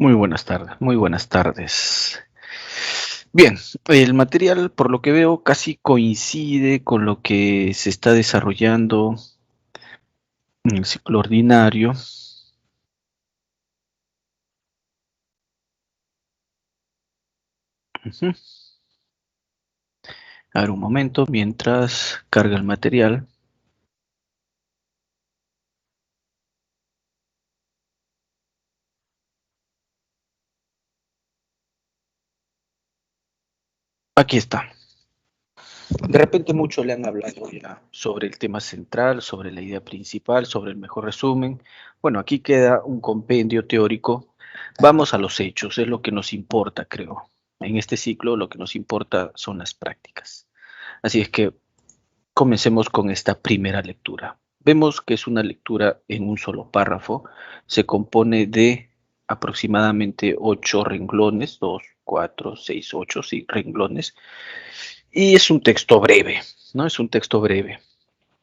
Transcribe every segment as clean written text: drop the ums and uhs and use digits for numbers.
Muy buenas tardes, muy buenas tardes. Bien, el material, por lo que veo, casi coincide con lo que se está desarrollando en el ciclo ordinario. Ujú. A ver un momento, mientras carga el material. Aquí está. De repente mucho le han hablado ya sobre el tema central, sobre la idea principal, sobre el mejor resumen. Bueno, aquí queda un compendio teórico. Vamos a los hechos, es lo que nos importa, creo. En este ciclo lo que nos importa son las prácticas. Así es que comencemos con esta primera lectura. Vemos que es una lectura en un solo párrafo. Se compone de aproximadamente 8 renglones, 2, 4, 6, 8, sí, renglones. Y es un texto breve, ¿no? Es un texto breve.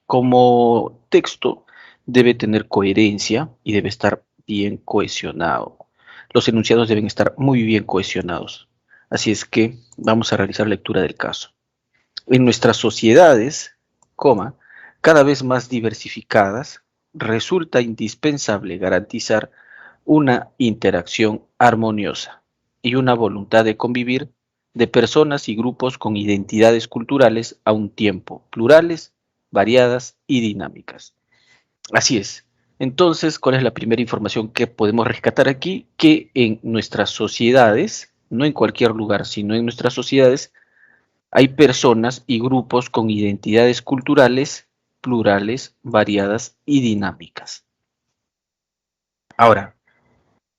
Como texto debe tener coherencia y debe estar bien cohesionado. Los enunciados deben estar muy bien cohesionados. Así es que vamos a realizar lectura del caso. En nuestras sociedades, coma, cada vez más diversificadas, resulta indispensable garantizar una interacción armoniosa y una voluntad de convivir de personas y grupos con identidades culturales a un tiempo plurales, variadas y dinámicas. Así es. Entonces, ¿cuál es la primera información que podemos rescatar aquí? Que en nuestras sociedades, no en cualquier lugar, sino en nuestras sociedades, hay personas y grupos con identidades culturales plurales, variadas y dinámicas. Ahora,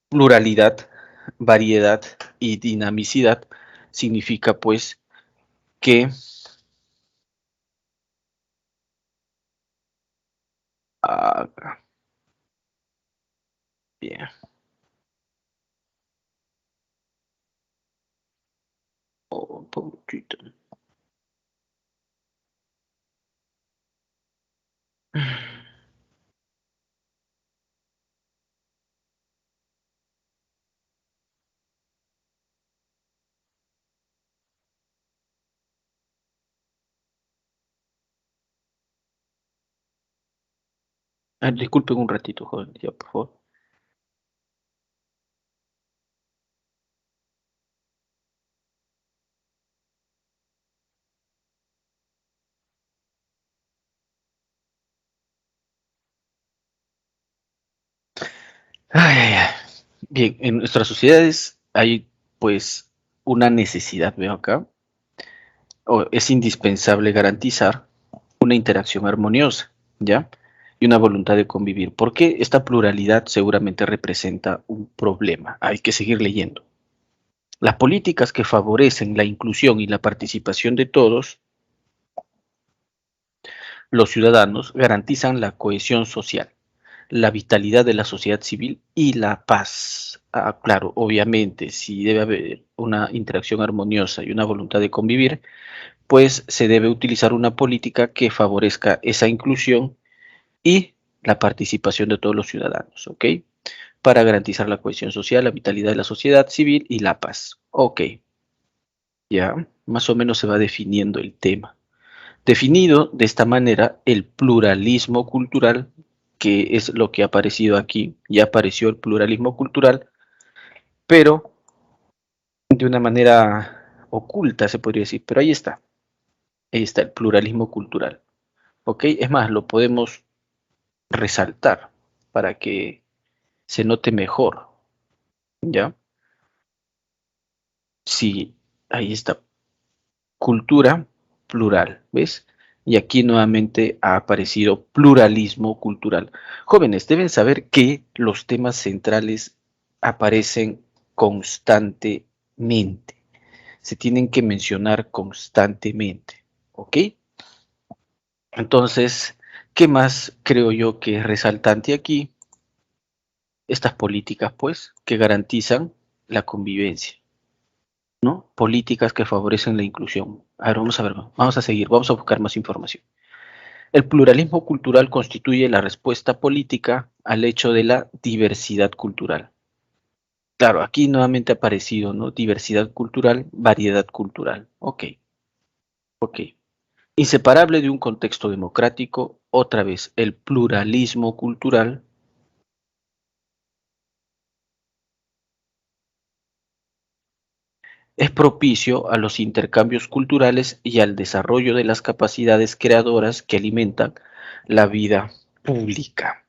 pluralidad, variedad y dinamicidad significa pues que bien, un poquito. Disculpen un ratito, joven, ya, por favor. Ay, ay, ay. Bien, en nuestras sociedades hay pues una necesidad, veo acá, o es indispensable garantizar una interacción armoniosa, ¿ya? Y una voluntad de convivir. Porque esta pluralidad seguramente representa un problema. Hay que seguir leyendo. Las políticas que favorecen la inclusión y la participación de todos los ciudadanos garantizan la cohesión social, la vitalidad de la sociedad civil y la paz. Claro, obviamente, si debe haber una interacción armoniosa y una voluntad de convivir, pues se debe utilizar una política que favorezca esa inclusión y la participación de todos los ciudadanos, ¿ok? Para garantizar la cohesión social, la vitalidad de la sociedad civil y la paz. Ok, ya más o menos se va definiendo el tema. Definido de esta manera, el pluralismo cultural, que es lo que ha aparecido aquí, ya apareció el pluralismo cultural, pero de una manera oculta, se podría decir, pero ahí está el pluralismo cultural, ¿ok? Es más, lo podemos resaltar para que se note mejor, ¿ya? Sí, ahí está, cultura plural, ¿ves? Y aquí nuevamente ha aparecido pluralismo cultural. Jóvenes, deben saber que los temas centrales aparecen constantemente. Se tienen que mencionar constantemente, ¿ok? Entonces, ¿qué más creo yo que es resaltante aquí? Estas políticas, pues, que garantizan la convivencia, ¿no? Políticas que favorecen la inclusión. A ver, vamos a seguir, vamos a buscar más información. El pluralismo cultural constituye la respuesta política al hecho de la diversidad cultural. Claro, aquí nuevamente ha aparecido, ¿no? Diversidad cultural, variedad cultural. Ok, ok. Inseparable de un contexto democrático, otra vez, el pluralismo cultural es propicio a los intercambios culturales y al desarrollo de las capacidades creadoras que alimentan la vida pública.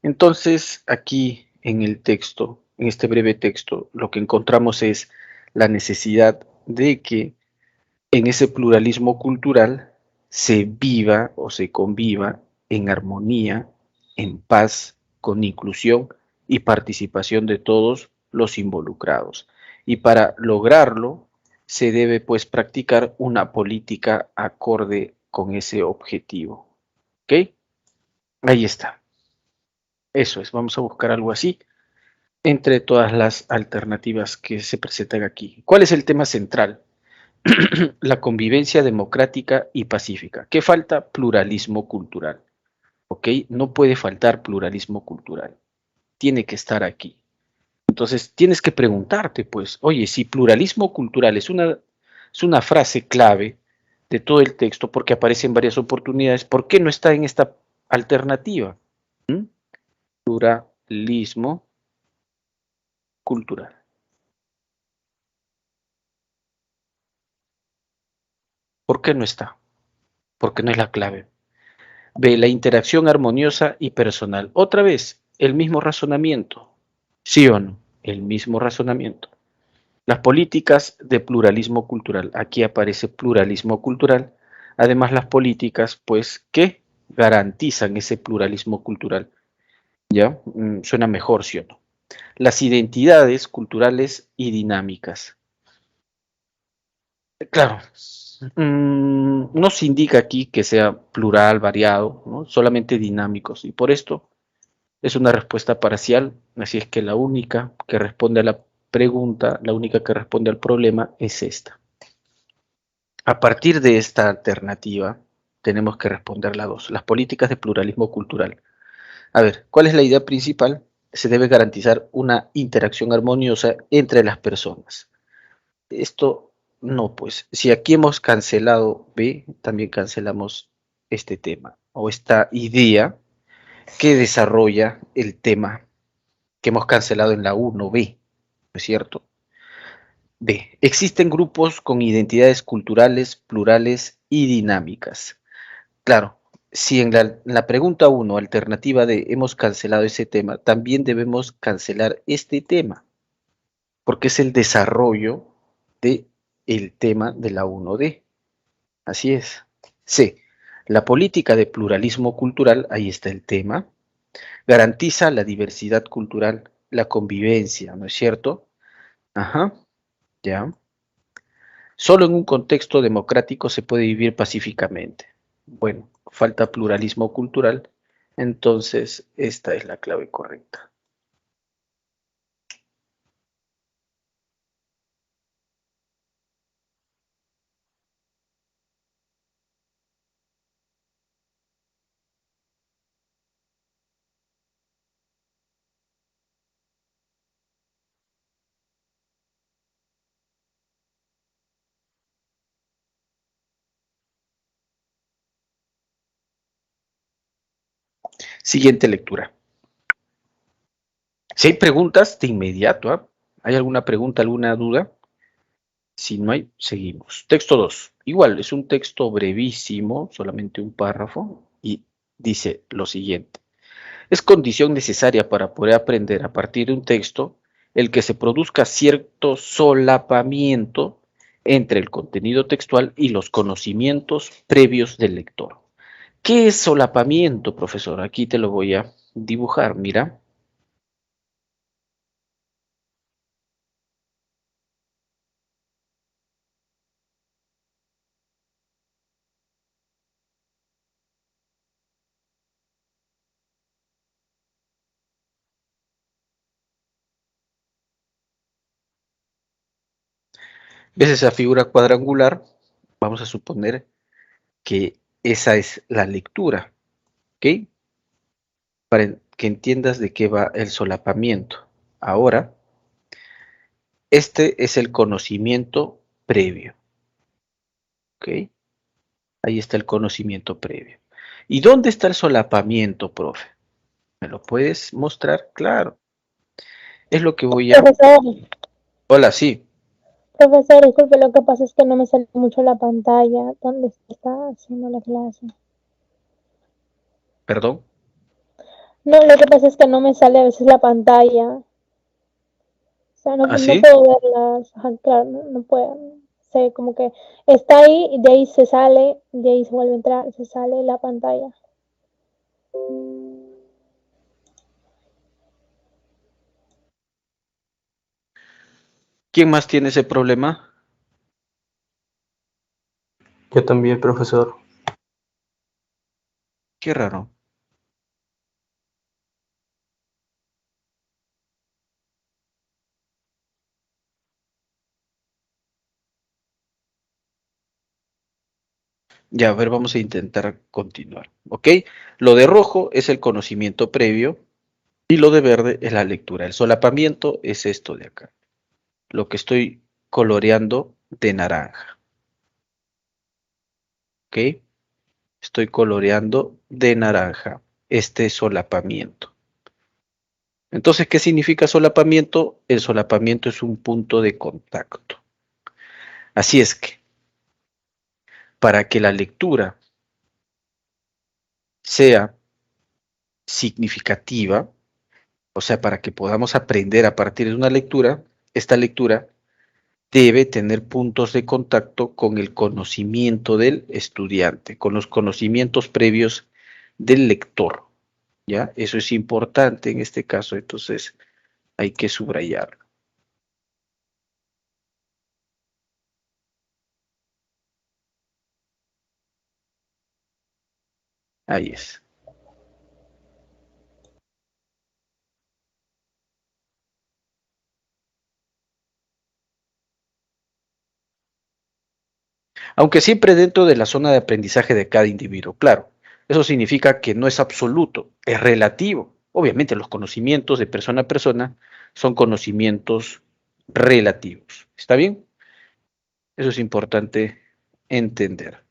Entonces, aquí en el texto, en este breve texto, lo que encontramos es la necesidad de que en ese pluralismo cultural se viva o se conviva en armonía, en paz, con inclusión y participación de todos los involucrados. Y para lograrlo se debe pues practicar una política acorde con ese objetivo. ¿Ok? Ahí está. Eso es, vamos a buscar algo así entre todas las alternativas que se presentan aquí. ¿Cuál es el tema central? La convivencia democrática y pacífica. ¿Qué falta? Pluralismo cultural. ¿Ok? No puede faltar pluralismo cultural. Tiene que estar aquí. Entonces, tienes que preguntarte, pues, oye, si pluralismo cultural es una frase clave de todo el texto porque aparece en varias oportunidades, ¿por qué no está en esta alternativa? ¿Mm? Pluralismo cultural. ¿Por qué no está? Porque no es la clave. B, la interacción armoniosa y personal. Otra vez, el mismo razonamiento. ¿Sí o no? El mismo razonamiento. Las políticas de pluralismo cultural. Aquí aparece pluralismo cultural. Además, las políticas, pues, que garantizan ese pluralismo cultural. ¿Ya? Suena mejor, ¿sí o no? Las identidades culturales y dinámicas. Claro, no se indica aquí que sea plural, variado, ¿no? Solamente dinámicos. Y por esto es una respuesta parcial, así es que la única que responde a la pregunta, la única que responde al problema es esta. A partir de esta alternativa, tenemos que responder la dos, las políticas de pluralismo cultural. A ver, ¿cuál es la idea principal? Se debe garantizar una interacción armoniosa entre las personas. Esto no, pues, si aquí hemos cancelado B, también cancelamos este tema o esta idea que desarrolla el tema que hemos cancelado en la 1B, ¿no es cierto? B. Existen grupos con identidades culturales, plurales y dinámicas. Claro, si en la pregunta 1, alternativa D, hemos cancelado ese tema, también debemos cancelar este tema, porque es el desarrollo de el tema de la 1D. Así es. C. La política de pluralismo cultural, ahí está el tema, garantiza la diversidad cultural, la convivencia, ¿no es cierto? Ajá, ya. Solo en un contexto democrático se puede vivir pacíficamente. Bueno, falta pluralismo cultural, entonces esta es la clave correcta. Siguiente lectura. Si hay preguntas, de inmediato, ¿ah? ¿Hay alguna pregunta, alguna duda? Si no hay, seguimos. Texto 2. Igual, es un texto brevísimo, solamente un párrafo, y dice lo siguiente. Es condición necesaria para poder aprender a partir de un texto el que se produzca cierto solapamiento entre el contenido textual y los conocimientos previos del lector. ¿Qué es solapamiento, profesor? Aquí te lo voy a dibujar, mira. ¿Ves esa figura cuadrangular? Vamos a suponer que esa es la lectura, ¿ok? Para que entiendas de qué va el solapamiento. Ahora, Este es el conocimiento previo. ¿Ok? Ahí está el conocimiento previo. ¿Y dónde está el solapamiento, profe? ¿Me lo puedes mostrar? Claro. Es lo que voy a... Profesor, Hola, sí. profesor, disculpe, lo que pasa es que no me sale mucho la pantalla donde se está haciendo la clase. Perdón. No, lo que pasa es que no me sale a veces la pantalla. O sea, no, ¿Ah, no sí? puedo verlas. Ajá, claro, no, no puedo. Sé, como que está ahí, y de ahí se sale, de ahí se vuelve a entrar, se sale la pantalla. ¿Quién más tiene ese problema? Yo también, profesor. Qué raro. Ya, a ver, vamos a intentar continuar. ¿Ok? Lo de rojo es el conocimiento previo y lo de verde es la lectura. El solapamiento es esto de acá. Lo que estoy coloreando de naranja. ¿Ok? Estoy coloreando de naranja este solapamiento. Entonces, ¿qué significa solapamiento? El solapamiento es un punto de contacto. Así es que, para que la lectura sea significativa, o sea, para que podamos aprender a partir de una lectura, esta lectura debe tener puntos de contacto con el conocimiento del estudiante, con los conocimientos previos del lector. ¿Ya? Eso es importante en este caso, entonces hay que subrayarlo. Ahí es. Aunque siempre dentro de la zona de aprendizaje de cada individuo, claro. Eso significa que no es absoluto, es relativo. Obviamente los conocimientos de persona a persona son conocimientos relativos. ¿Está bien? Eso es importante entender.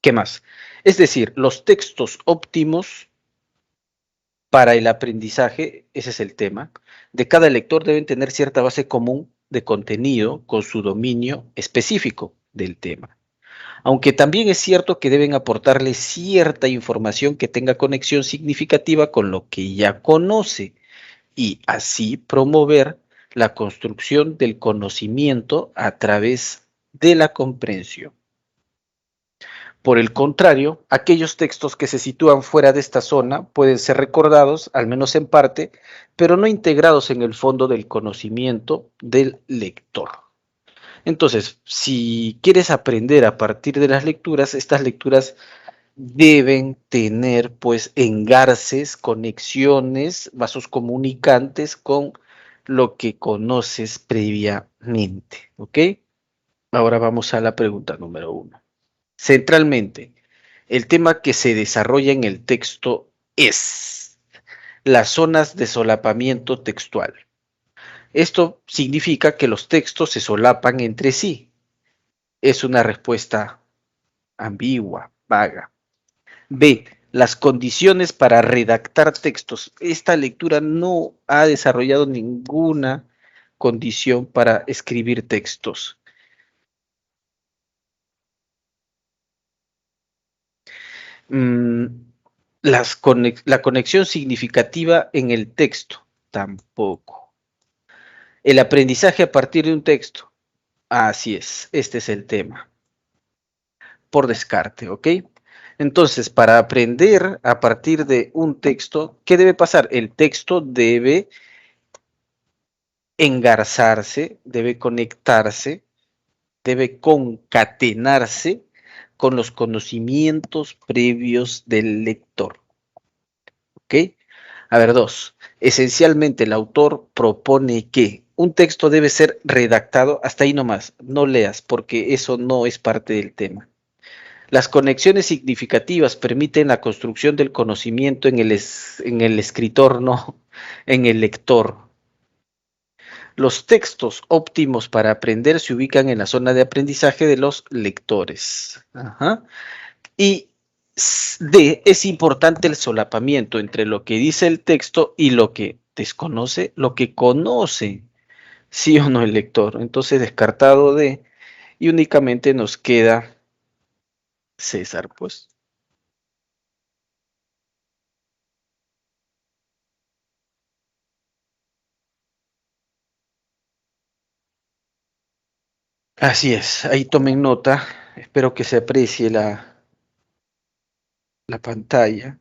¿Qué más? Es decir, los textos óptimos para el aprendizaje, ese es el tema, de cada lector deben tener cierta base común de contenido con su dominio específico del tema. Aunque también es cierto que deben aportarle cierta información que tenga conexión significativa con lo que ya conoce y así promover la construcción del conocimiento a través de la comprensión. Por el contrario, aquellos textos que se sitúan fuera de esta zona pueden ser recordados, al menos en parte, pero no integrados en el fondo del conocimiento del lector. Entonces, si quieres aprender a partir de las lecturas, estas lecturas deben tener pues engarces, conexiones, vasos comunicantes con lo que conoces previamente, ¿ok? Ahora vamos a la pregunta número 1. Centralmente, el tema que se desarrolla en el texto es las zonas de solapamiento textual. Esto significa que los textos se solapan entre sí. Es una respuesta ambigua, vaga. B. Las condiciones para redactar textos. Esta lectura no ha desarrollado ninguna condición para escribir textos. Mm, la conexión significativa en el texto, tampoco. El aprendizaje a partir de un texto, así es, este es el tema, por descarte, ¿ok? Entonces, para aprender a partir de un texto, ¿qué debe pasar? El texto debe engarzarse, debe conectarse, debe concatenarse con los conocimientos previos del lector. ¿Ok? A ver, 2. Esencialmente el autor propone que un texto debe ser redactado, hasta ahí nomás, no leas, porque eso no es parte del tema. Las conexiones significativas permiten la construcción del conocimiento en el escritor, no en el lector. Los textos óptimos para aprender se ubican en la zona de aprendizaje de los lectores. Ajá. Y D, es importante el solapamiento entre lo que dice el texto y lo que desconoce, lo que conoce, sí o no el lector. Entonces, descartado D, y únicamente nos queda César, pues. Así es, ahí tomen nota. Espero que se aprecie la pantalla.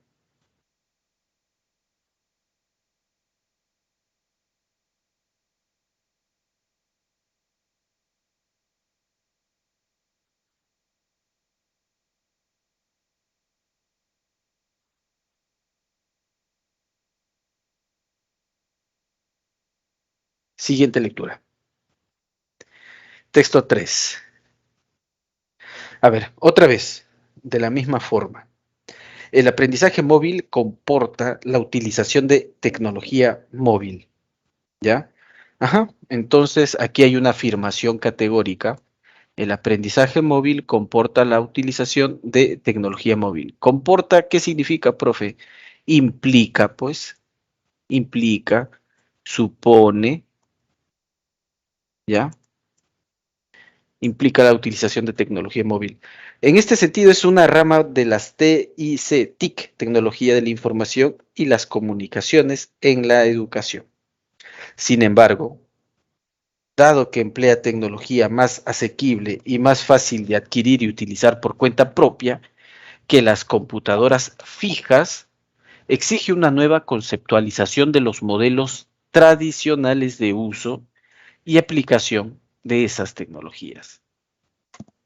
Siguiente lectura. Texto 3. A ver, otra vez, de la misma forma. El aprendizaje móvil comporta la utilización de tecnología móvil, ¿ya? Ajá, entonces aquí hay una afirmación categórica. El aprendizaje móvil comporta la utilización de tecnología móvil. ¿Comporta qué significa, profe? Implica, pues, implica, supone, ¿ya? Implica la utilización de tecnología móvil. En este sentido, es una rama de las TIC, Tecnología de la Información y las Comunicaciones en la Educación. Sin embargo, dado que emplea tecnología más asequible y más fácil de adquirir y utilizar por cuenta propia que las computadoras fijas, exige una nueva conceptualización de los modelos tradicionales de uso y aplicación de esas tecnologías.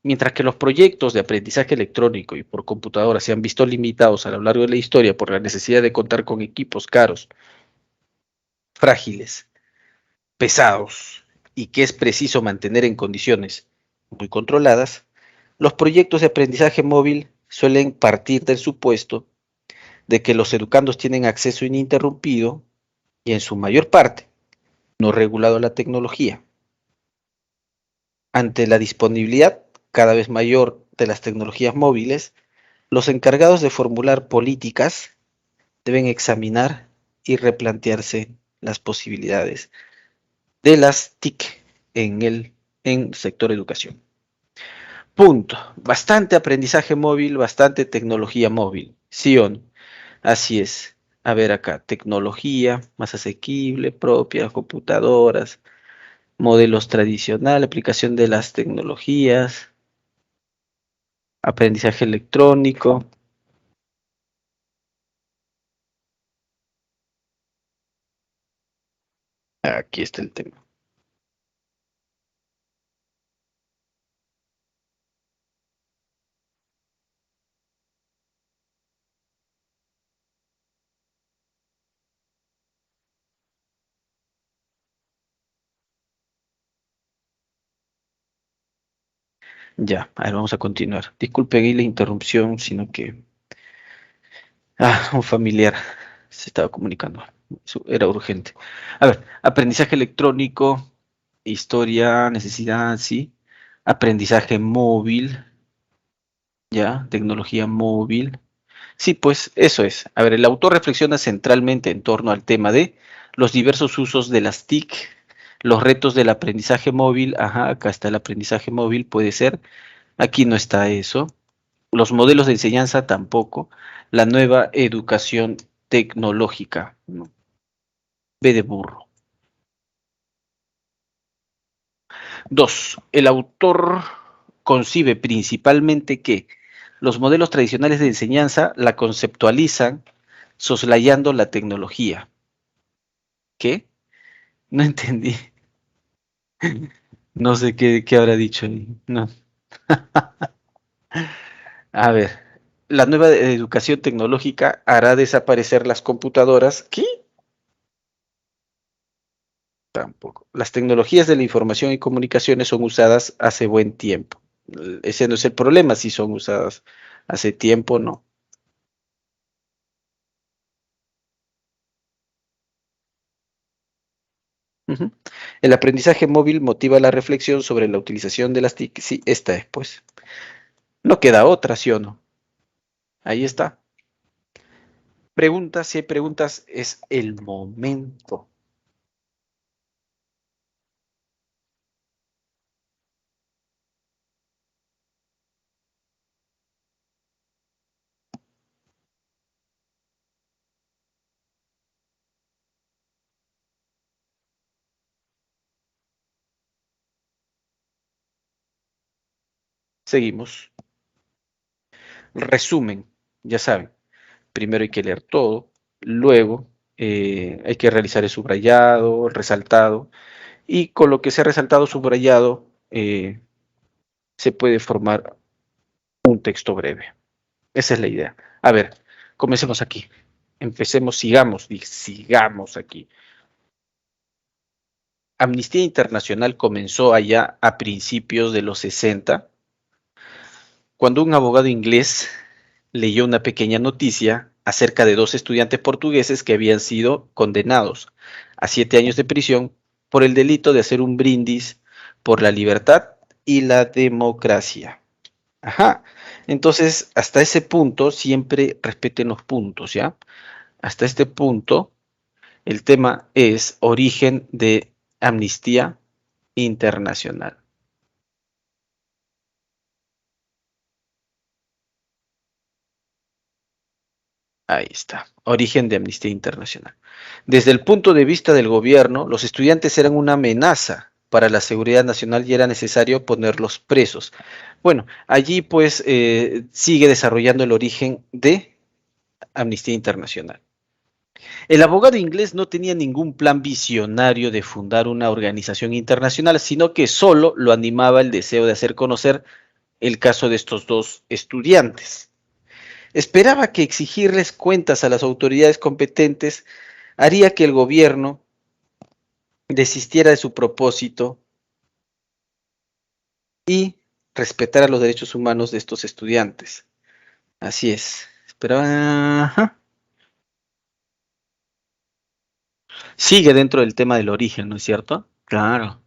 Mientras que los proyectos de aprendizaje electrónico y por computadora se han visto limitados a lo largo de la historia por la necesidad de contar con equipos caros, frágiles, pesados y que es preciso mantener en condiciones muy controladas, los proyectos de aprendizaje móvil suelen partir del supuesto de que los educandos tienen acceso ininterrumpido y en su mayor parte no regulado a la tecnología. Ante la disponibilidad cada vez mayor de las tecnologías móviles, los encargados de formular políticas deben examinar y replantearse las posibilidades de las TIC en sector educación. Punto. Bastante aprendizaje móvil, bastante tecnología móvil. ¿Sí o no? Así es. A ver acá, tecnología más asequible, propia, computadoras, modelos tradicionales, aplicación de las tecnologías, aprendizaje electrónico. Aquí está el tema. Ya, a ver, vamos a continuar. Disculpen ahí la interrupción, sino que un familiar se estaba comunicando. Eso era urgente. A ver, aprendizaje electrónico, historia, necesidad, sí. Aprendizaje móvil, ya, tecnología móvil. Sí, pues eso es. A ver, el autor reflexiona centralmente en torno al tema de los diversos usos de las TIC, los retos del aprendizaje móvil. Ajá, acá está el aprendizaje móvil, puede ser. Aquí no está eso. Los modelos de enseñanza tampoco. La nueva educación tecnológica. ¿No? B de burro. 2. El autor concibe principalmente que los modelos tradicionales de enseñanza la conceptualizan soslayando la tecnología. ¿Qué? No entendí. No sé qué habrá dicho ahí. No. A ver, la nueva educación tecnológica hará desaparecer las computadoras. ¿Qué? Tampoco. Las tecnologías de la información y comunicaciones son usadas hace buen tiempo. Ese no es el problema, si son usadas hace tiempo, no. Ujú. El aprendizaje móvil motiva la reflexión sobre la utilización de las TIC. Sí, esta es, pues. No queda otra, ¿sí o no? Ahí está. Preguntas, si hay preguntas, es el momento. Seguimos. Resumen, ya saben. Primero hay que leer todo, luego hay que realizar el subrayado, el resaltado, y con lo que se ha resaltado, subrayado, se puede formar un texto breve. Esa es la idea. A ver, comencemos aquí. Empecemos, sigamos aquí. Amnistía Internacional comenzó allá a principios de los 60, cuando un abogado inglés leyó una pequeña noticia acerca de dos estudiantes portugueses que habían sido condenados a 7 años de prisión por el delito de hacer un brindis por la libertad y la democracia. Ajá. Entonces, hasta ese punto, siempre respeten los puntos, ¿ya? Hasta este punto, el tema es origen de Amnistía Internacional. Ahí está, origen de Amnistía Internacional. Desde el punto de vista del gobierno, los estudiantes eran una amenaza para la seguridad nacional y era necesario ponerlos presos. Bueno, allí pues sigue desarrollando el origen de Amnistía Internacional. El abogado inglés no tenía ningún plan visionario de fundar una organización internacional, sino que solo lo animaba el deseo de hacer conocer el caso de estos dos estudiantes. Esperaba que exigirles cuentas a las autoridades competentes haría que el gobierno desistiera de su propósito y respetara los derechos humanos de estos estudiantes. Así es. Esperaba. Ajá. Sigue dentro del tema del origen, ¿no es cierto? Claro.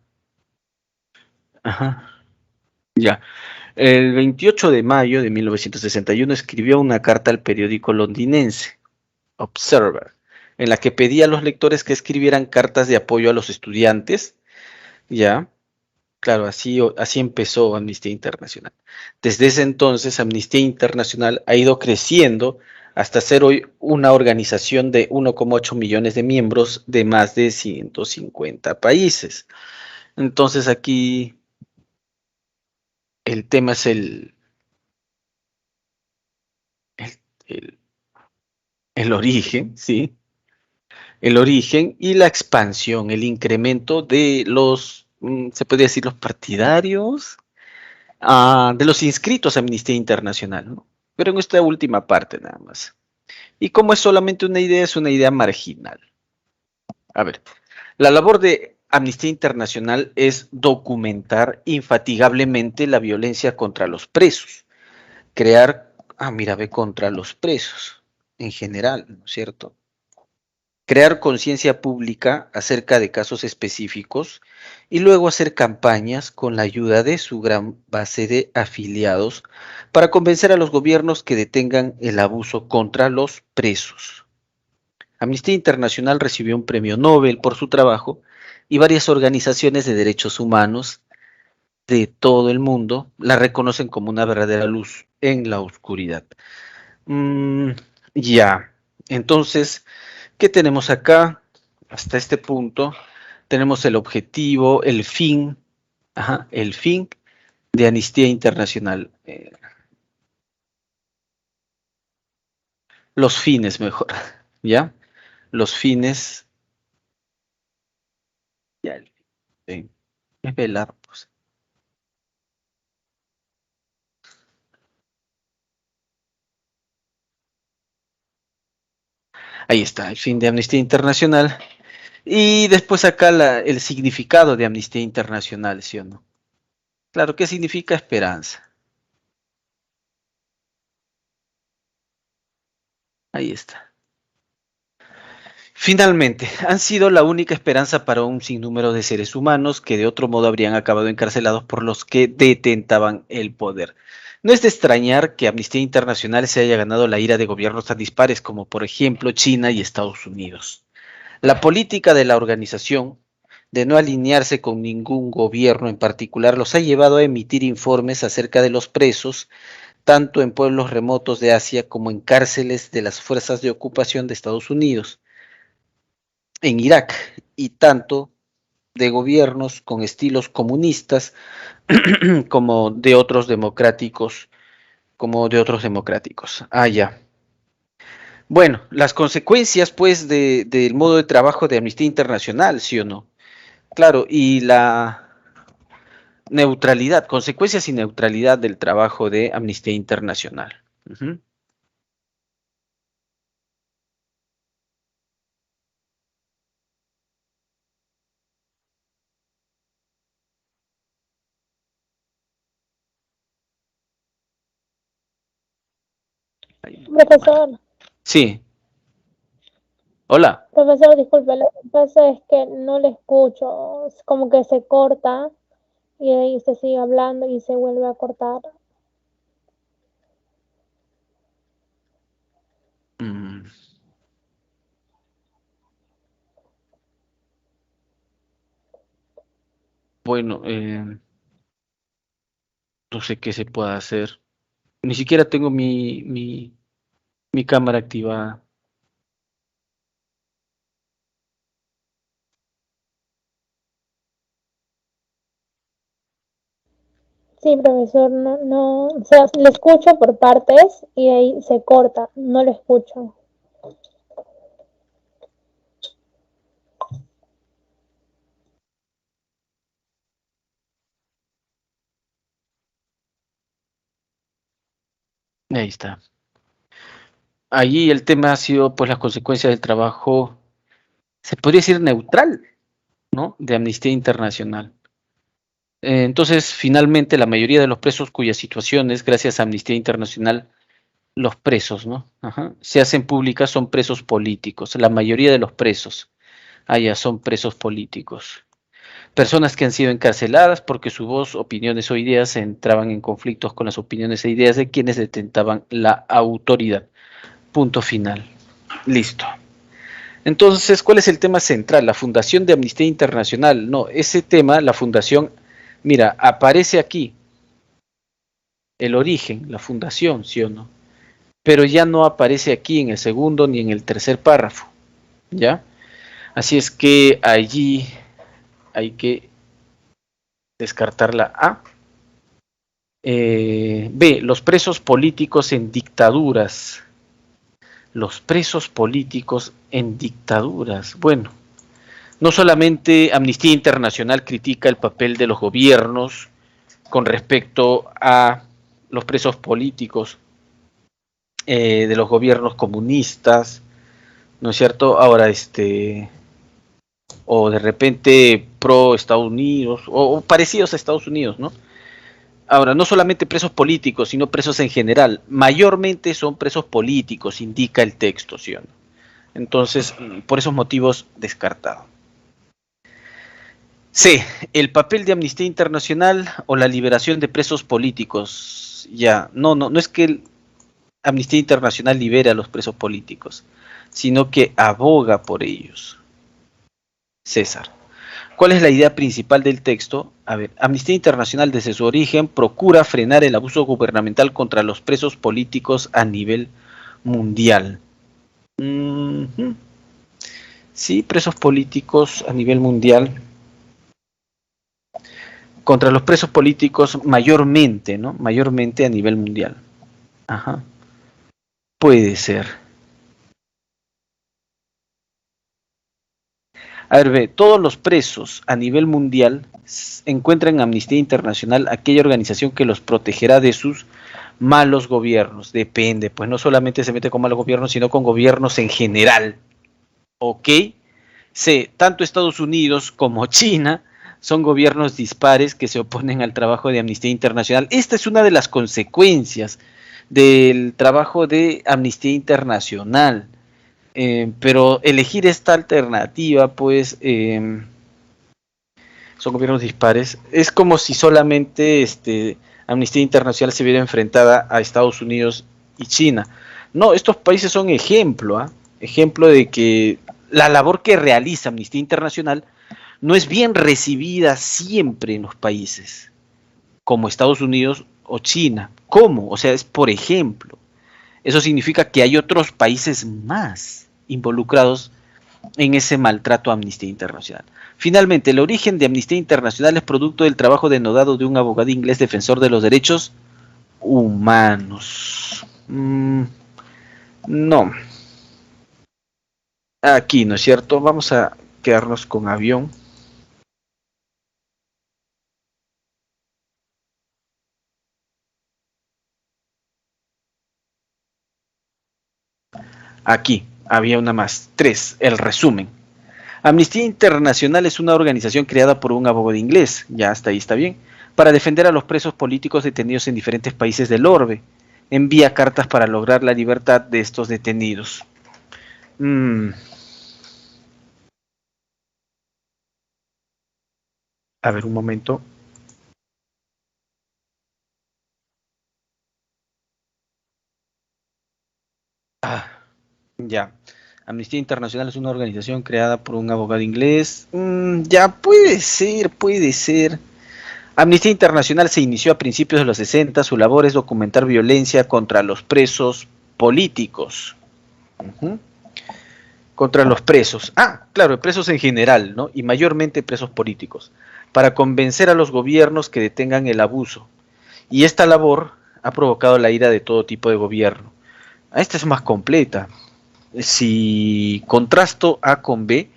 Ajá. Ya. El 28 de mayo de 1961 escribió una carta al periódico londinense Observer, en la que pedía a los lectores que escribieran cartas de apoyo a los estudiantes. Ya, claro, así empezó Amnistía Internacional. Desde ese entonces, Amnistía Internacional ha ido creciendo hasta ser hoy una organización de 1,8 millones de miembros de más de 150 países. Entonces aquí el tema es el, el- el origen, ¿sí? El origen y la expansión, el incremento de los, se podría decir, los partidarios, de los inscritos a Amnistía Internacional, ¿no? Pero en esta última parte nada más. Y como es solamente una idea, es una idea marginal. A ver, la labor de Amnistía Internacional es documentar infatigablemente la violencia contra los presos, crear, mira, ve, contra los presos en general, ¿no es cierto? Crear conciencia pública acerca de casos específicos y luego hacer campañas con la ayuda de su gran base de afiliados para convencer a los gobiernos que detengan el abuso contra los presos. Amnistía Internacional recibió un premio Nobel por su trabajo y varias organizaciones de derechos humanos de todo el mundo la reconocen como una verdadera luz en la oscuridad. Mm, ya, entonces, ¿qué tenemos acá? Hasta este punto tenemos el objetivo, el fin de Amnistía Internacional. Los fines, mejor, ¿ya? Los fines, ya, es velar, pues. Ahí está, el fin de Amnistía Internacional. Y después acá el significado de Amnistía Internacional, ¿sí o no? Claro, ¿qué significa esperanza? Ahí está. Finalmente, han sido la única esperanza para un sinnúmero de seres humanos que de otro modo habrían acabado encarcelados por los que detentaban el poder. No es de extrañar que Amnistía Internacional se haya ganado la ira de gobiernos tan dispares como por ejemplo China y Estados Unidos. La política de la organización de no alinearse con ningún gobierno en particular los ha llevado a emitir informes acerca de los presos, tanto en pueblos remotos de Asia como en cárceles de las fuerzas de ocupación de Estados Unidos, en Irak, y tanto de gobiernos con estilos comunistas como de otros democráticos, Ah, ya. Bueno, las consecuencias, pues, del modo de trabajo de Amnistía Internacional, ¿sí o no? Claro, y la neutralidad, consecuencias y neutralidad del trabajo de Amnistía Internacional. Ujú. Profesor, Sí, hola. profesor, disculpe, lo que pasa es que no le escucho, es como que se corta y de ahí se sigue hablando y se vuelve a cortar. Mm, bueno, no sé qué se puede hacer. Ni siquiera tengo mi cámara activada. Sí, profesor, no, o sea, le escucho por partes y de ahí se corta, no lo escucho. Ahí está. Allí el tema ha sido, pues, las consecuencias del trabajo, se podría decir neutral, ¿no? De Amnistía Internacional. Entonces, finalmente, la mayoría de los presos cuyas situaciones, gracias a Amnistía Internacional, los presos, ¿no? Ajá, se hacen públicas son presos políticos. La mayoría de los presos, allá son presos políticos. Personas que han sido encarceladas porque su voz, opiniones o ideas entraban en conflictos con las opiniones e ideas de quienes detentaban la autoridad. Punto final. Listo. Entonces, ¿cuál es el tema central? La Fundación de Amnistía Internacional. No, ese tema, la fundación, mira, aparece aquí, el origen, la fundación, ¿sí o no? Pero ya no aparece aquí en el segundo ni en el tercer párrafo, ¿ya? Así es que allí hay que descartar la A. B, los presos políticos en dictaduras. Los presos políticos en dictaduras. Bueno, no solamente Amnistía Internacional critica el papel de los gobiernos con respecto a los presos políticos de los gobiernos comunistas, ¿no es cierto? Ahora, o de repente pro Estados Unidos, o parecidos a Estados Unidos, ¿no? Ahora, no solamente presos políticos, sino presos en general. Mayormente son presos políticos, indica el texto, ¿sí o no? Entonces, por esos motivos, descartado. C. El papel de Amnistía Internacional o la liberación de presos políticos. Ya, no es que Amnistía Internacional libere a los presos políticos, sino que aboga por ellos. César. ¿Cuál es la idea principal del texto? A ver, Amnistía Internacional desde su origen procura frenar el abuso gubernamental contra los presos políticos a nivel mundial. Sí, presos políticos a nivel mundial. Contra los presos políticos mayormente, ¿no? Mayormente a nivel mundial. Ajá. Puede ser. A ver, ve, todos los presos a nivel mundial encuentran en Amnistía Internacional aquella organización que los protegerá de sus malos gobiernos. Depende, pues no solamente se mete con malos gobiernos, sino con gobiernos en general. ¿Ok? C, tanto Estados Unidos como China son gobiernos dispares que se oponen al trabajo de Amnistía Internacional. Esta es una de las consecuencias del trabajo de Amnistía Internacional. Pero elegir esta alternativa, pues, son gobiernos dispares. Es como si solamente Amnistía Internacional se viera enfrentada a Estados Unidos y China. No, estos países son ejemplo, ejemplo de que la labor que realiza Amnistía Internacional no es bien recibida siempre en los países, como Estados Unidos o China. ¿Cómo? O sea, es por ejemplo. Eso significa que hay otros países más involucrados en ese maltrato a Amnistía Internacional. Finalmente, el origen de Amnistía Internacional es producto del trabajo denodado de un abogado inglés defensor de los derechos humanos. No. Aquí, ¿no es cierto? Vamos a quedarnos con avión. Aquí, había una más. 3. El resumen. Amnistía Internacional es una organización creada por un abogado inglés, ya hasta ahí está bien, para defender a los presos políticos detenidos en diferentes países del orbe. Envía cartas para lograr la libertad de estos detenidos. A ver, un momento. Ya. Amnistía Internacional es una organización creada por un abogado inglés. Ya puede ser, puede ser. Amnistía Internacional se inició a principios de los 60. Su labor es documentar violencia contra los presos políticos. Contra los presos. Claro, presos en general, ¿no? Y mayormente presos políticos. Para convencer a los gobiernos que detengan el abuso. Y esta labor ha provocado la ira de todo tipo de gobierno. Esta es más completa. Si contrasto A con B,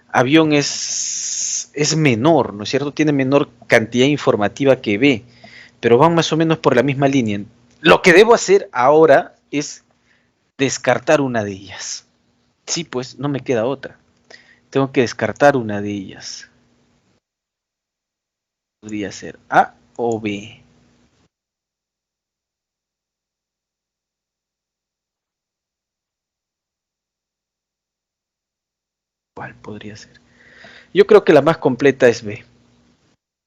avión es menor, ¿no es cierto? Tiene menor cantidad informativa que B, pero van más o menos por la misma línea. Lo que debo hacer ahora es descartar una de ellas. Sí, pues no me queda otra. Tengo que descartar una de ellas. Podría ser A o B. ¿Cuál podría ser? Yo creo que la más completa es B,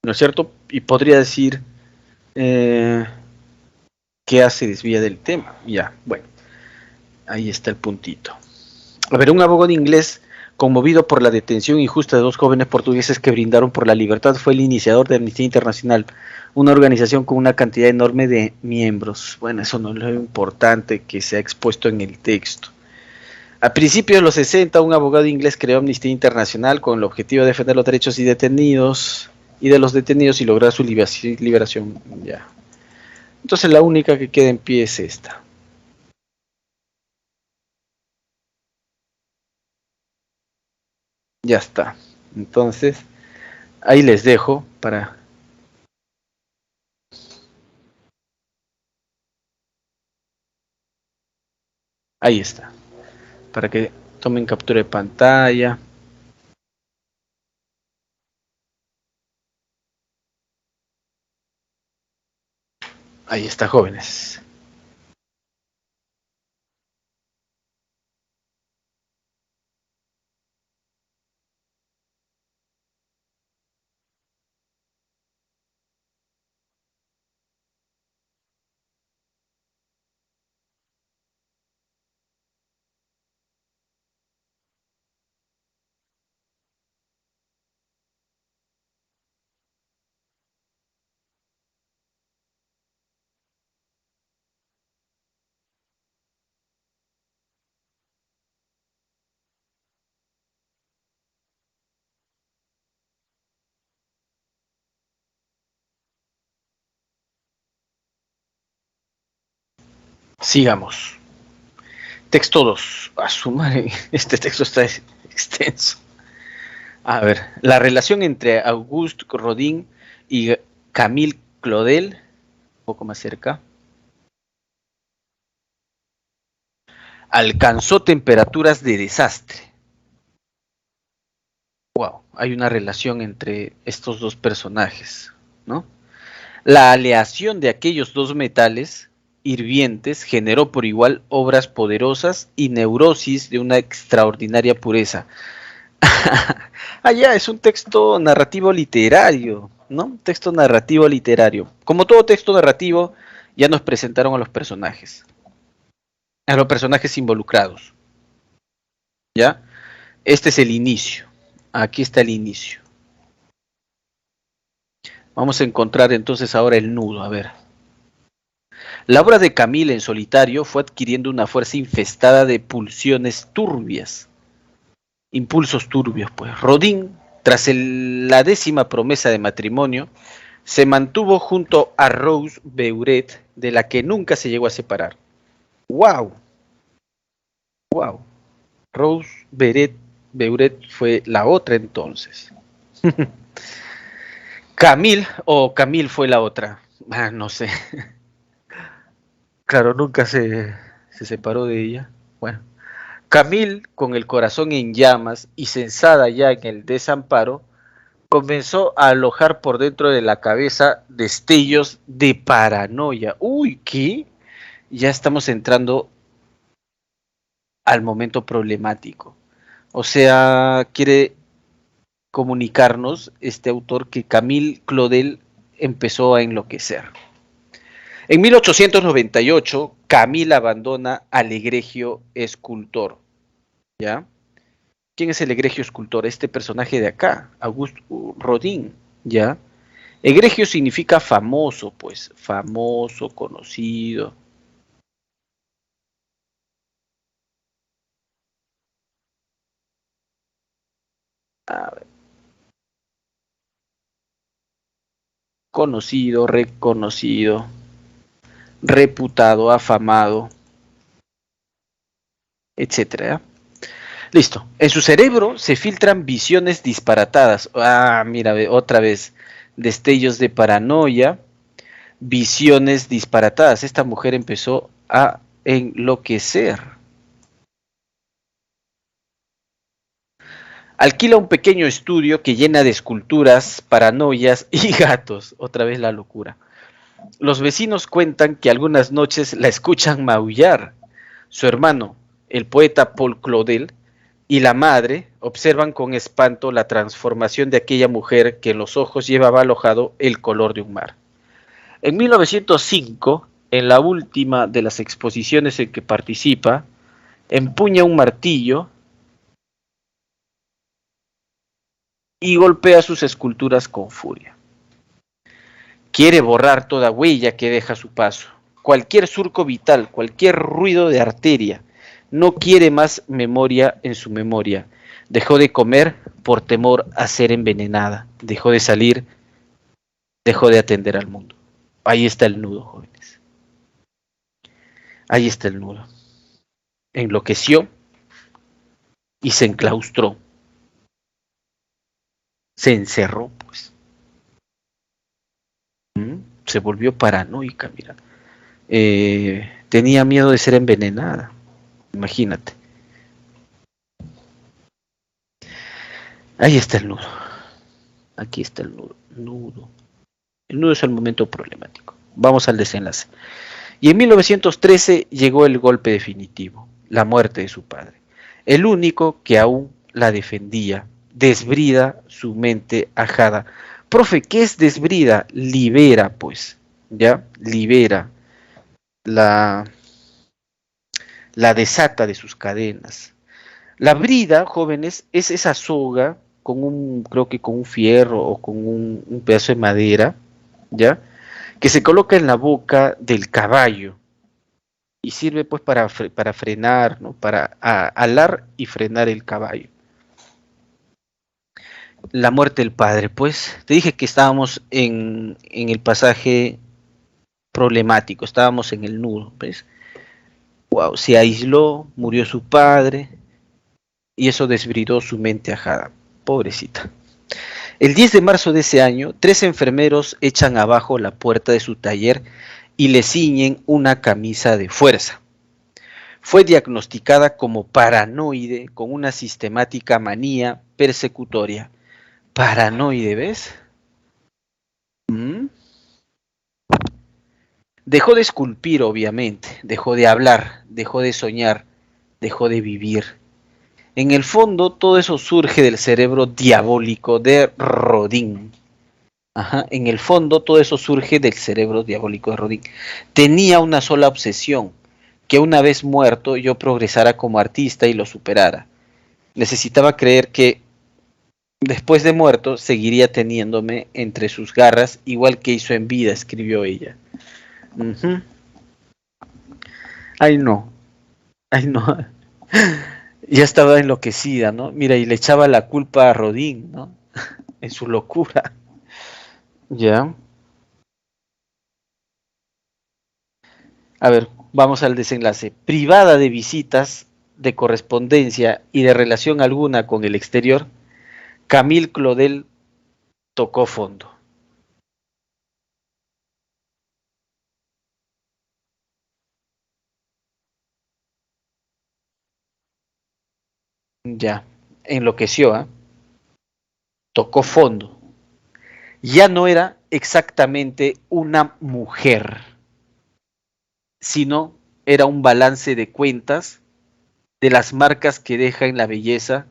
¿no es cierto? Y podría decir que A se desvía del tema. Ya, bueno, ahí está el puntito. A ver, un abogado inglés conmovido por la detención injusta de dos jóvenes portugueses que brindaron por la libertad fue el iniciador de Amnistía Internacional, una organización con una cantidad enorme de miembros. Bueno, eso no es lo importante que se ha expuesto en el texto. A principios de los 60, un abogado inglés creó Amnistía Internacional con el objetivo de defender los derechos y de los detenidos y lograr su liberación. Ya. Entonces la única que queda en pie es esta. Ya está. Entonces, ahí les dejo para... Ahí está. Para que tomen captura de pantalla. Ahí está, jóvenes. Sigamos. Texto 2. A su madre, este texto está extenso. A ver, la relación entre Auguste Rodin y Camille Claudel, un poco más cerca, alcanzó temperaturas de desastre. Wow, hay una relación entre estos dos personajes, ¿no? La aleación de aquellos dos metales hirvientes generó por igual obras poderosas y neurosis de una extraordinaria pureza. Ya, es un texto narrativo literario, ¿no? Texto narrativo literario. Como todo texto narrativo, ya nos presentaron a los personajes involucrados, ¿ya? Este es el inicio. Aquí está el inicio. Vamos a encontrar entonces ahora el nudo, a ver. La obra de Camille en solitario fue adquiriendo una fuerza infestada de pulsiones turbias. Impulsos turbios, pues. Rodin, tras la 10ª promesa de matrimonio, se mantuvo junto a Rose Beuret, de la que nunca se llegó a separar. ¡Wow! ¡Wow! Rose Beuret fue la otra entonces. Camille fue la otra. No sé. Claro, nunca se separó de ella. Bueno. Camille, con el corazón en llamas y censada ya en el desamparo, comenzó a alojar por dentro de la cabeza destellos de paranoia. Uy, ¿qué? Ya estamos entrando al momento problemático. O sea, quiere comunicarnos este autor que Camille Claudel empezó a enloquecer. En 1898, Camille abandona al egregio escultor, ¿ya? ¿Quién es el egregio escultor? Este personaje de acá, Auguste Rodin, ¿ya? Egregio significa famoso, pues, famoso, conocido. A ver. Conocido, reconocido, reputado, afamado, etcétera. Listo. En su cerebro se filtran visiones disparatadas. Mira, otra vez. Destellos de paranoia, visiones disparatadas. Esta mujer empezó a enloquecer. Alquila un pequeño estudio que llena de esculturas, paranoias y gatos. Otra vez la locura. Los vecinos cuentan que algunas noches la escuchan maullar. Su hermano, el poeta Paul Claudel, y la madre observan con espanto la transformación de aquella mujer que en los ojos llevaba alojado el color de un mar. En 1905, en la última de las exposiciones en que participa, empuña un martillo y golpea sus esculturas con furia. Quiere borrar toda huella que deja a su paso, cualquier surco vital, cualquier ruido de arteria. No quiere más memoria en su memoria. Dejó de comer por temor a ser envenenada. Dejó de salir, dejó de atender al mundo. Ahí está el nudo, jóvenes. Ahí está el nudo. Enloqueció y se enclaustró. Se encerró, pues. Se volvió paranoica, mira. Tenía miedo de ser envenenada. Imagínate. Ahí está el nudo. Aquí está el nudo. El nudo es el momento problemático. Vamos al desenlace. Y en 1913 llegó el golpe definitivo, la muerte de su padre. El único que aún la defendía, desbrida su mente ajada. Profe, ¿qué es desbrida? Libera, pues, ¿ya? Libera. La desata de sus cadenas. La brida, jóvenes, es esa soga creo que con un fierro o con un pedazo de madera, ¿ya? Que se coloca en la boca del caballo y sirve pues para frenar, ¿no? Para alar y frenar el caballo. La muerte del padre, pues, te dije que estábamos en el pasaje problemático, estábamos en el nudo, ¿ves? Wow, se aisló, murió su padre y eso desbridó su mente ajada. Pobrecita. El 10 de marzo de ese año, 3 enfermeros echan abajo la puerta de su taller y le ciñen una camisa de fuerza. Fue diagnosticada como paranoide con una sistemática manía persecutoria. Paranoide, ¿ves? ¿Mm? Dejó de esculpir, obviamente, dejó de hablar, dejó de soñar, dejó de vivir. En el fondo, todo eso surge del cerebro diabólico de Rodin. Ajá, en el fondo, todo eso surge del cerebro diabólico de Rodin. Tenía una sola obsesión, que una vez muerto yo progresara como artista y lo superara. Necesitaba creer que después de muerto seguiría teniéndome entre sus garras, igual que hizo en vida, escribió ella. Uh-huh. Ay, no, ay, no. Ya estaba enloquecida, ¿no? Mira, y le echaba la culpa a Rodin, ¿no? En su locura. Ya. A ver, vamos al desenlace. Privada de visitas, de correspondencia y de relación alguna con el exterior, Camille Claudel tocó fondo. Ya, enloqueció, ¿eh? Tocó fondo. Ya no era exactamente una mujer, sino era un balance de cuentas de las marcas que deja en la belleza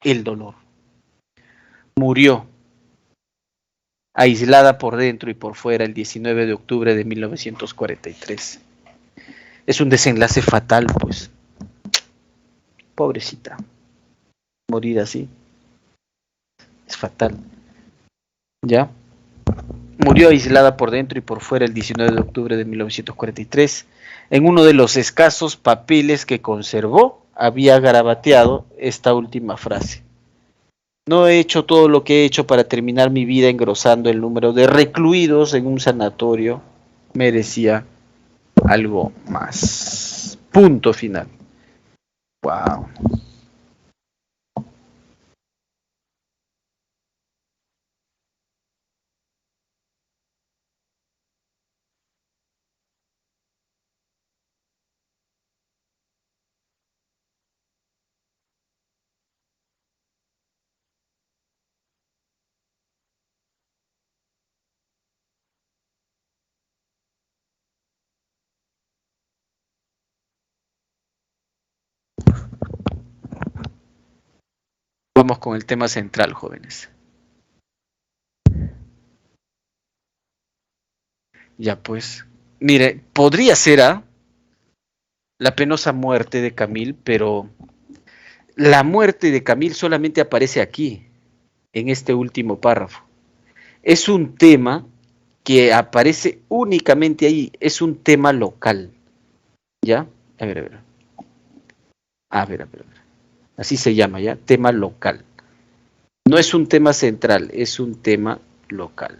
el dolor. Murió aislada por dentro y por fuera el 19 de octubre de 1943. Es un desenlace fatal, pues. Pobrecita. Morir así. Es fatal. ¿Ya? Murió aislada por dentro y por fuera el 19 de octubre de 1943. En uno de los escasos papeles que conservó, había garabateado esta última frase. No he hecho todo lo que he hecho para terminar mi vida engrosando el número de recluidos en un sanatorio. Merecía algo más. Punto final. Wow. Vamos con el tema central, jóvenes. Ya pues, mire, podría ser la penosa muerte de Camille, pero la muerte de Camille solamente aparece aquí, en este último párrafo. Es un tema que aparece únicamente ahí, es un tema local. ¿Ya? A ver, a ver. A ver, a ver, a ver. Así se llama, ¿ya? Tema local. No es un tema central, es un tema local.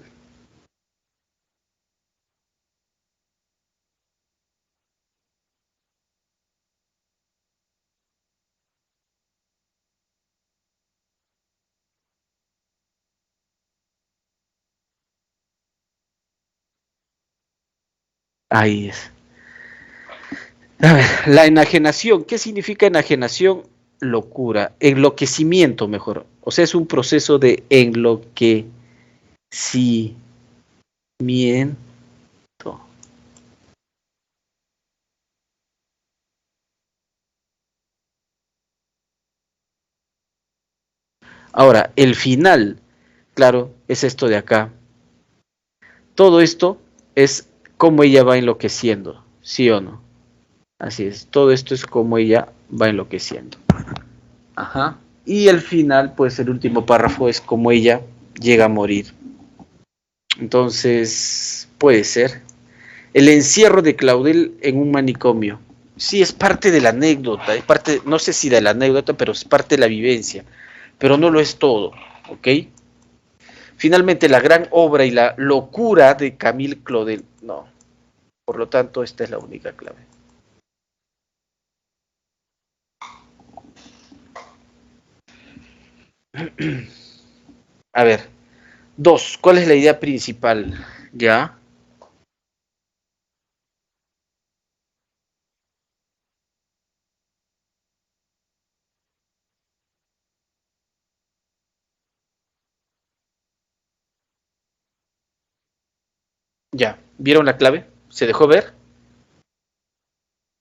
Ahí es. A ver, la enajenación. ¿Qué significa enajenación? Locura, enloquecimiento mejor. O sea, es un proceso de enloquecimiento. Ahora, el final, claro, es esto de acá. Todo esto es cómo ella va enloqueciendo, ¿sí o no? Así es, todo esto es cómo ella va enloqueciendo. Ajá. Y el final, pues el último párrafo es cómo ella llega a morir. Entonces, puede ser. El encierro de Claudel en un manicomio. Sí, es parte de la anécdota, es parte, no sé si de la anécdota, pero es parte de la vivencia. Pero no lo es todo, ¿ok? Finalmente, la gran obra y la locura de Camille Claudel. No. Por lo tanto, esta es la única clave. A ver. 2. ¿Cuál es la idea principal? ¿Ya? Ya, ¿vieron la clave? ¿Se dejó ver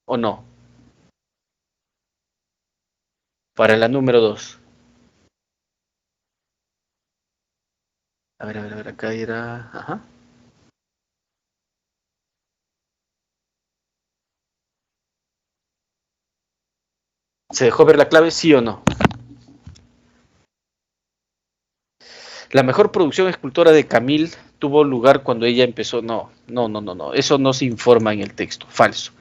o no? Para la número 2. A ver, acá era... Ajá. ¿Se dejó ver la clave, sí o no? La mejor producción escultora de Camille tuvo lugar cuando ella empezó. No. Eso no se informa en el texto. Falso.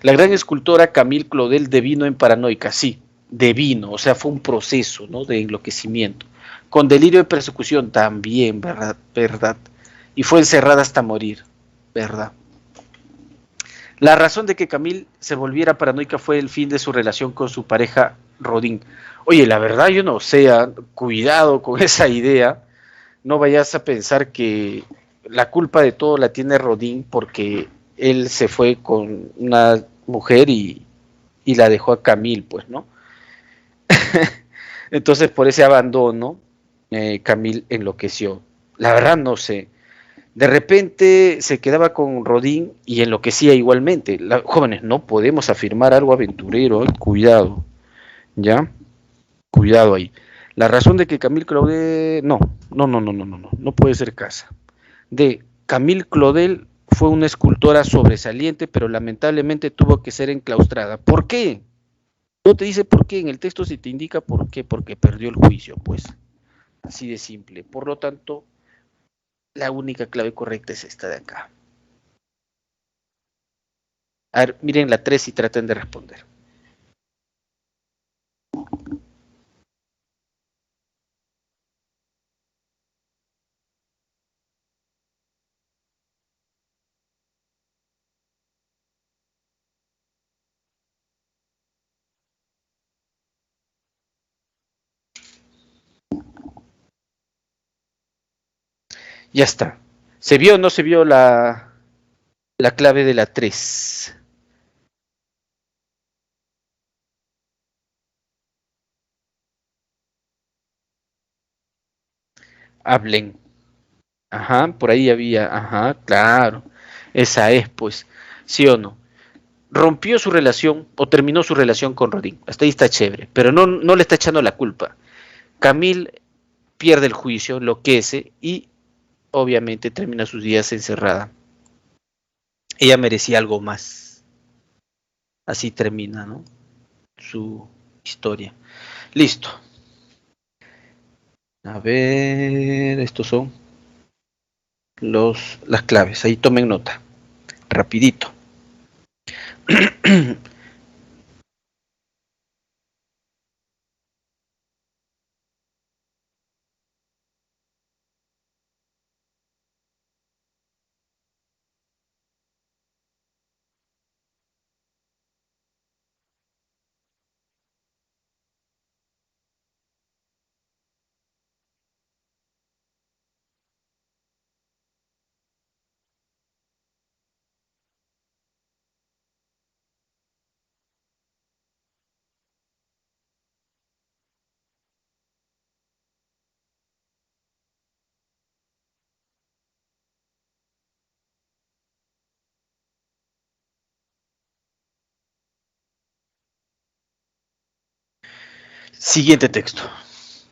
La gran escultora Camille Claudel devino en paranoica, sí, devino, o sea, fue un proceso, ¿no?, de enloquecimiento. Con delirio de persecución también, ¿verdad? ¿Verdad? Y fue encerrada hasta morir, ¿verdad? La razón de que Camille se volviera paranoica fue el fin de su relación con su pareja Rodin. Oye, la verdad yo no sé, cuidado con esa idea, no vayas a pensar que la culpa de todo la tiene Rodin porque él se fue con una mujer y la dejó a Camille, pues, ¿no? Entonces, por ese abandono, Camille enloqueció. La verdad no sé. De repente se quedaba con Rodin y enloquecía igualmente. Jóvenes, no podemos afirmar algo aventurero, cuidado, ¿ya? Cuidado ahí. La razón de que Camille Claudel, no puede ser casa. De Camille Claudel fue una escultora sobresaliente, pero lamentablemente tuvo que ser enclaustrada. ¿Por qué? No te dice por qué, en el texto sí te indica por qué, porque perdió el juicio, pues. Así de simple. Por lo tanto, la única clave correcta es esta de acá. A ver, miren la 3 y traten de responder. Ya está. ¿Se vio o no se vio la clave de la 3? Hablen. Ajá, por ahí había, ajá, claro. Esa es, pues, ¿sí o no? Rompió su relación o terminó su relación con Rodin. Hasta ahí está chévere, pero no le está echando la culpa. Camille pierde el juicio, enloquece y obviamente termina sus días encerrada. Ella merecía algo más. Así termina, ¿no?, su historia. Listo. A ver, estos son las claves. Ahí tomen nota. Rapidito. Siguiente texto.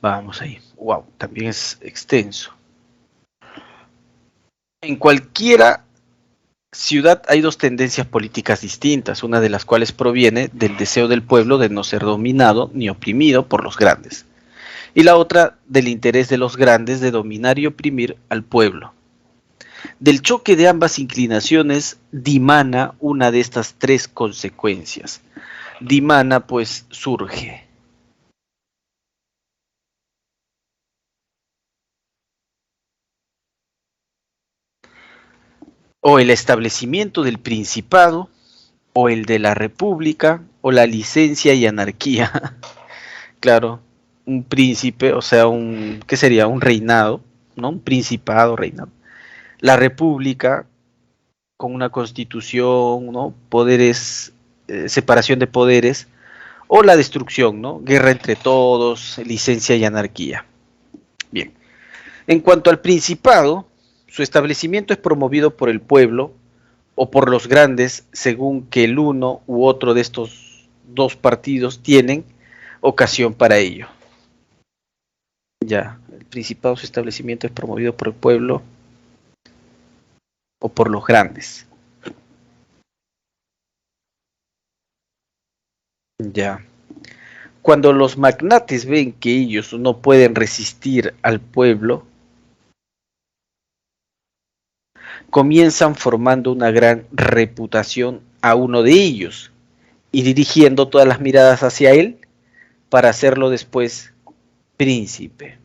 Vamos ahí. Wow, también es extenso. En cualquiera ciudad hay dos tendencias políticas distintas, una de las cuales proviene del deseo del pueblo de no ser dominado ni oprimido por los grandes, y la otra del interés de los grandes de dominar y oprimir al pueblo. Del choque de ambas inclinaciones dimana una de estas tres consecuencias. Dimana, pues, surge o el establecimiento del principado, o el de la república, o la licencia y anarquía. Claro, un príncipe, o sea, ¿qué sería? Un reinado, ¿no? Un principado, reinado. La república, con una constitución, ¿no? Poderes, separación de poderes, o la destrucción, ¿no? Guerra entre todos, licencia y anarquía. Bien. En cuanto al principado, Su establecimiento es promovido por el pueblo o por los grandes, según que el uno u otro de estos dos partidos tienen ocasión para ello. Ya, el principado, su establecimiento es promovido por el pueblo o por los grandes. Ya. Cuando los magnates ven que ellos no pueden resistir al pueblo, comienzan formando una gran reputación a uno de ellos y dirigiendo todas las miradas hacia él para hacerlo después príncipe.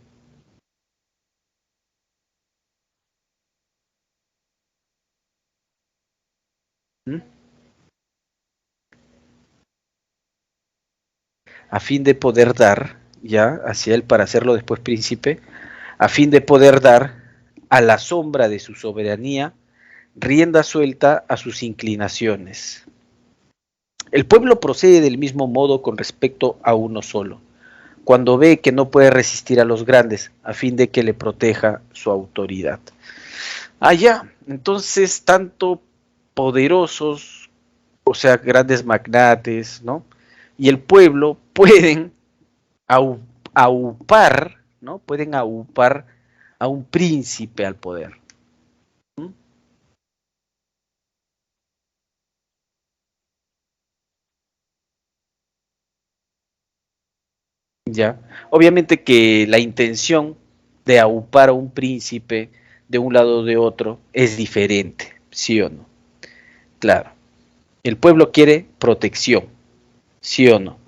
¿Mm? A fin de poder dar, ya, hacia él para hacerlo después príncipe, a fin de poder dar a la sombra de su soberanía rienda suelta a sus inclinaciones. El pueblo procede del mismo modo con respecto a uno solo, cuando ve que no puede resistir a los grandes, a fin de que le proteja su autoridad. Ya, entonces tanto poderosos, o sea, grandes magnates, ¿no? Y el pueblo pueden aupar, ¿no? Pueden aupar a un príncipe al poder. ¿Mm? Ya. Obviamente que la intención de aupar a un príncipe de un lado o de otro es diferente, ¿sí o no? Claro. El pueblo quiere protección, ¿sí o no?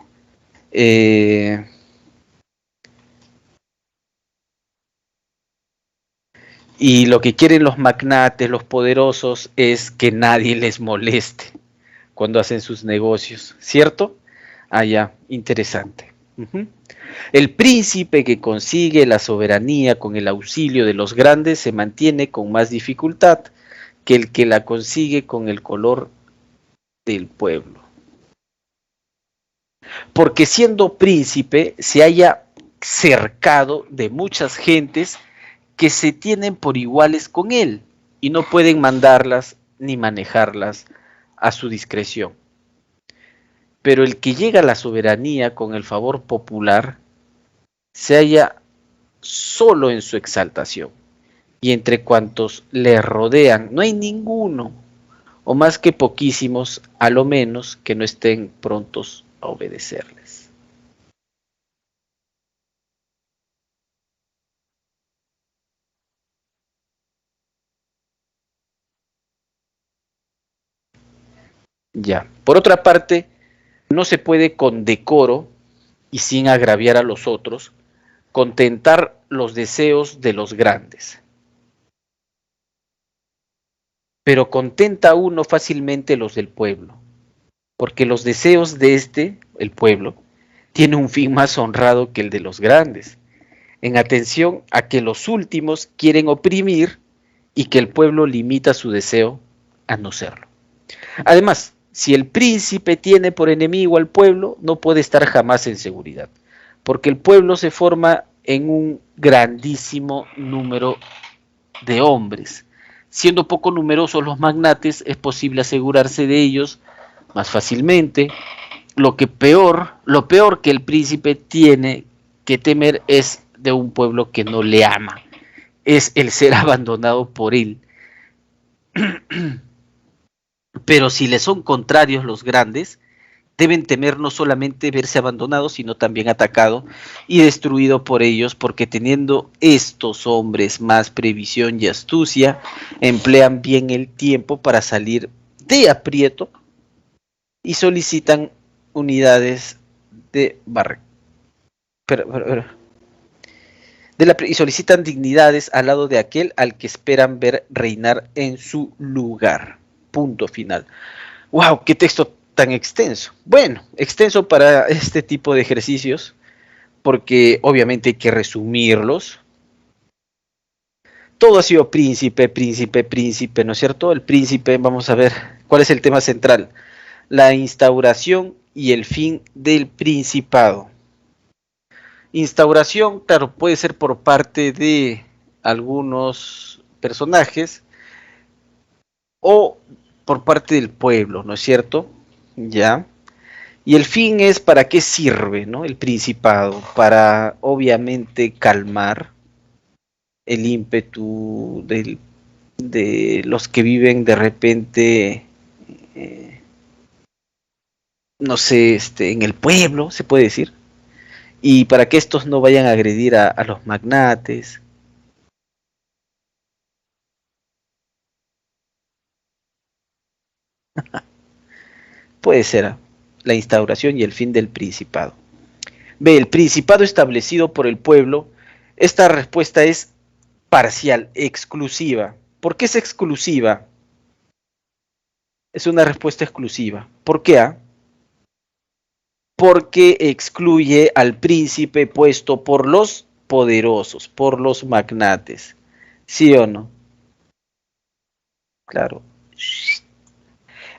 Y lo que quieren los magnates, los poderosos, es que nadie les moleste cuando hacen sus negocios, ¿cierto? Ya, interesante. El príncipe que consigue la soberanía con el auxilio de los grandes se mantiene con más dificultad que el que la consigue con el color del pueblo. Porque siendo príncipe se haya cercado de muchas gentes que se tienen por iguales con él y no pueden mandarlas ni manejarlas a su discreción. Pero el que llega a la soberanía con el favor popular se halla solo en su exaltación, y entre cuantos le rodean no hay ninguno, o más que poquísimos, a lo menos que no estén prontos a obedecerles. Ya. Por otra parte, no se puede con decoro y sin agraviar a los otros contentar los deseos de los grandes. Pero contenta uno fácilmente los del pueblo, porque los deseos de el pueblo, tiene un fin más honrado que el de los grandes, en atención a que los últimos quieren oprimir y que el pueblo limita su deseo a no serlo. Además, si el príncipe tiene por enemigo al pueblo, no puede estar jamás en seguridad, porque el pueblo se forma en un grandísimo número de hombres. Siendo poco numerosos los magnates, es posible asegurarse de ellos más fácilmente. Lo peor que el príncipe tiene que temer es de un pueblo que no le ama, es el ser abandonado por él. Pero si le son contrarios los grandes, deben temer no solamente verse abandonados, sino también atacado y destruido por ellos, porque teniendo estos hombres más previsión y astucia, emplean bien el tiempo para salir de aprieto y solicitan unidades de y solicitan dignidades al lado de aquel al que esperan ver reinar en su lugar. Punto final. ¡Wow! ¡Qué texto tan extenso! Bueno, extenso para este tipo de ejercicios, porque obviamente hay que resumirlos. Todo ha sido príncipe, príncipe, príncipe, ¿no es cierto? El príncipe, vamos a ver, ¿cuál es el tema central? La instauración y el fin del principado. Instauración, claro, puede ser por parte de algunos personajes o por parte del pueblo, ¿no es cierto? Ya. Y el fin es para qué sirve, ¿no? El principado, para obviamente calmar el ímpetu de los que viven de repente, eh, no sé, en el pueblo, se puede decir, y para que estos no vayan a agredir a los magnates. Puede ser la instauración y el fin del principado. B. El principado establecido por el pueblo. Esta respuesta es parcial, exclusiva. ¿Por qué es exclusiva? Es una respuesta exclusiva. ¿Por qué? Porque excluye al príncipe puesto por los poderosos, por los magnates. ¿Sí o no? Claro.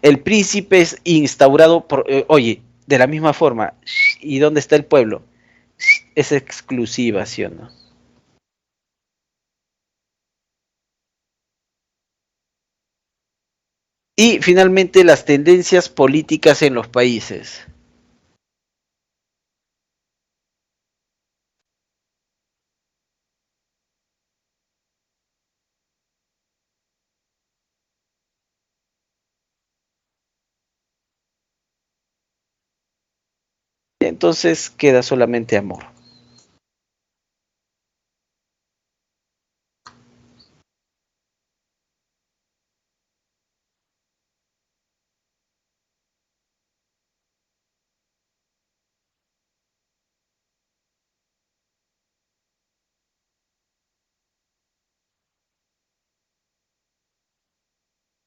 El príncipe es instaurado por, oye, de la misma forma, ¿y dónde está el pueblo? Es exclusiva, ¿sí o no? Y finalmente las tendencias políticas en los países. Entonces queda solamente amor.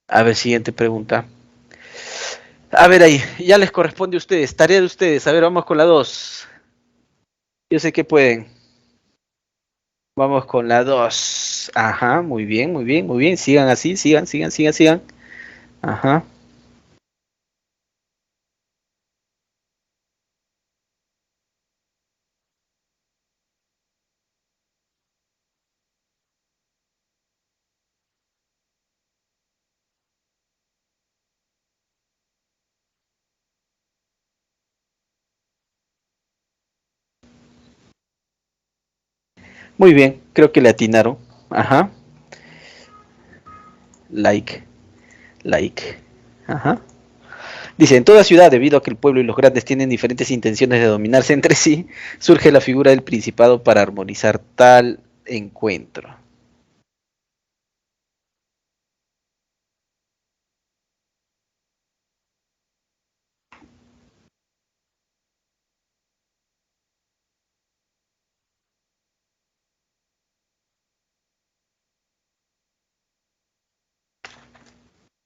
A ver, siguiente pregunta. A ver ahí, ya les corresponde a ustedes, tarea de ustedes. A ver, vamos con la 2. Yo sé que pueden. Vamos con la 2. Ajá, muy bien, muy bien, muy bien. Sigan así, sigan, sigan, sigan, sigan. Ajá. Muy bien, creo que le atinaron. Ajá. Like, like. Ajá. Dice, en toda ciudad, debido a que el pueblo y los grandes tienen diferentes intenciones de dominarse entre sí, surge la figura del principado para armonizar tal encuentro.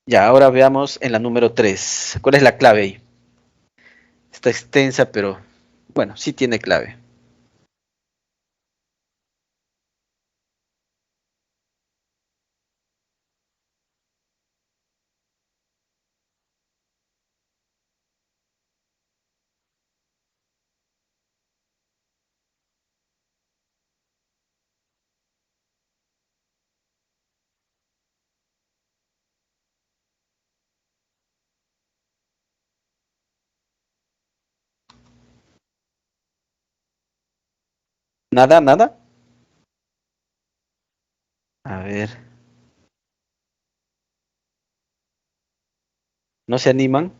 Ya, ahora veamos en la número 3. ¿Cuál es la clave ahí? Está extensa, pero bueno, sí tiene clave. ¿Nada, nada? A ver, ¿no se animan?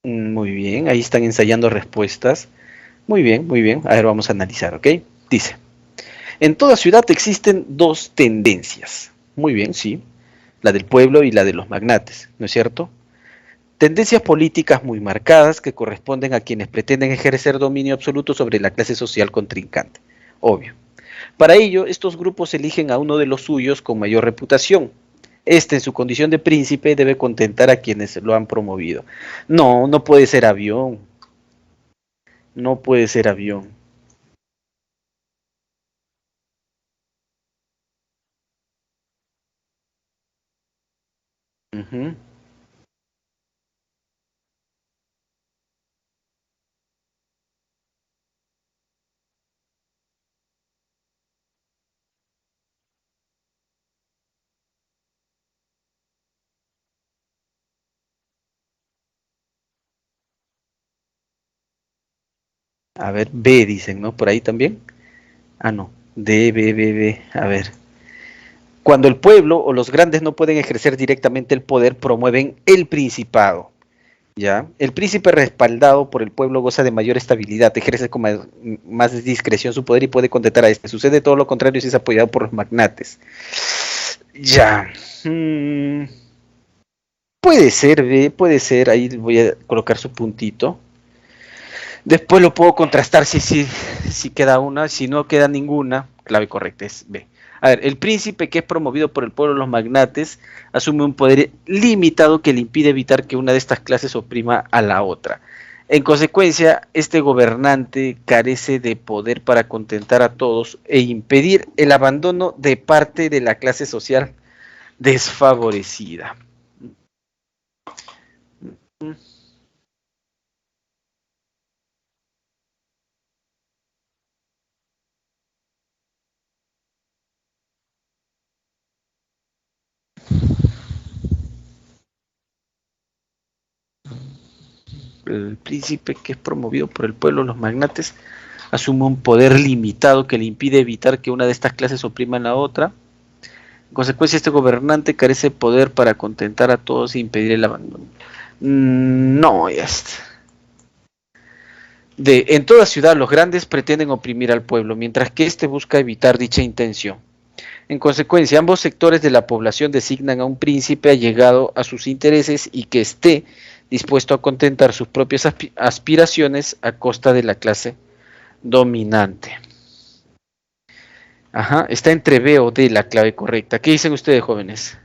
Muy bien, ahí están ensayando respuestas. Muy bien, muy bien. A ver, vamos a analizar, ¿ok? Dice, en toda ciudad existen dos tendencias. Muy bien, sí. La del pueblo y la de los magnates, ¿no es cierto? Tendencias políticas muy marcadas que corresponden a quienes pretenden ejercer dominio absoluto sobre la clase social contrincante. Obvio. Para ello, estos grupos eligen a uno de los suyos con mayor reputación, Este, en su condición de príncipe, debe contentar a quienes lo han promovido. No, no puede ser avión. No puede ser avión. Ujú. A ver, B dicen, ¿no? Por ahí también. Ah, no. D, B, B, B. A ver. Cuando el pueblo o los grandes no pueden ejercer directamente el poder, promueven el principado. ¿Ya? El príncipe respaldado por el pueblo goza de mayor estabilidad, ejerce con más discreción su poder y puede contentar a este. Sucede todo lo contrario si es apoyado por los magnates. Ya. Mm, puede ser, B, puede ser. Ahí voy a colocar su puntito. Después lo puedo contrastar si queda una, si no queda ninguna, clave correcta es B. A ver, el príncipe que es promovido por el pueblo, los magnates, asume un poder limitado que le impide evitar que una de estas clases oprima a la otra. En consecuencia, este gobernante carece de poder para contentar a todos e impedir el abandono de parte de la clase social desfavorecida. El príncipe que es promovido por el pueblo, los magnates, asume un poder limitado que le impide evitar que una de estas clases oprima a la otra. En consecuencia, este gobernante carece de poder para contentar a todos e impedir el abandono. No, ya está. En toda ciudad los grandes pretenden oprimir al pueblo, mientras que éste busca evitar dicha intención. En consecuencia, ambos sectores de la población designan a un príncipe allegado a sus intereses y que esté dispuesto a contentar sus propias aspiraciones a costa de la clase dominante. Ajá, está entre B o D la clave correcta. ¿Qué dicen ustedes, jóvenes?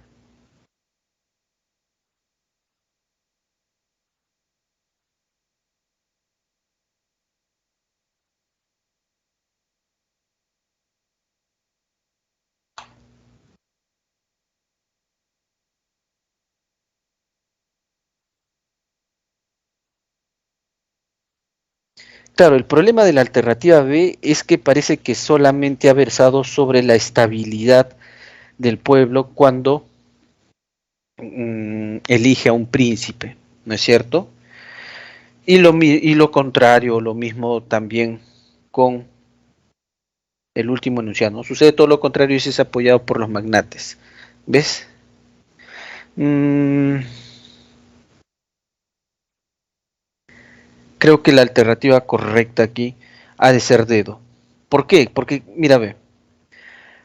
Claro, el problema de la alternativa B es que parece que solamente ha versado sobre la estabilidad del pueblo cuando elige a un príncipe, ¿no es cierto? Y lo contrario, lo mismo también con el último enunciado, ¿no? Sucede todo lo contrario y es apoyado por los magnates. ¿Ves? Mm, creo que la alternativa correcta aquí ha de ser dedo. ¿Por qué? Porque, mira, ve,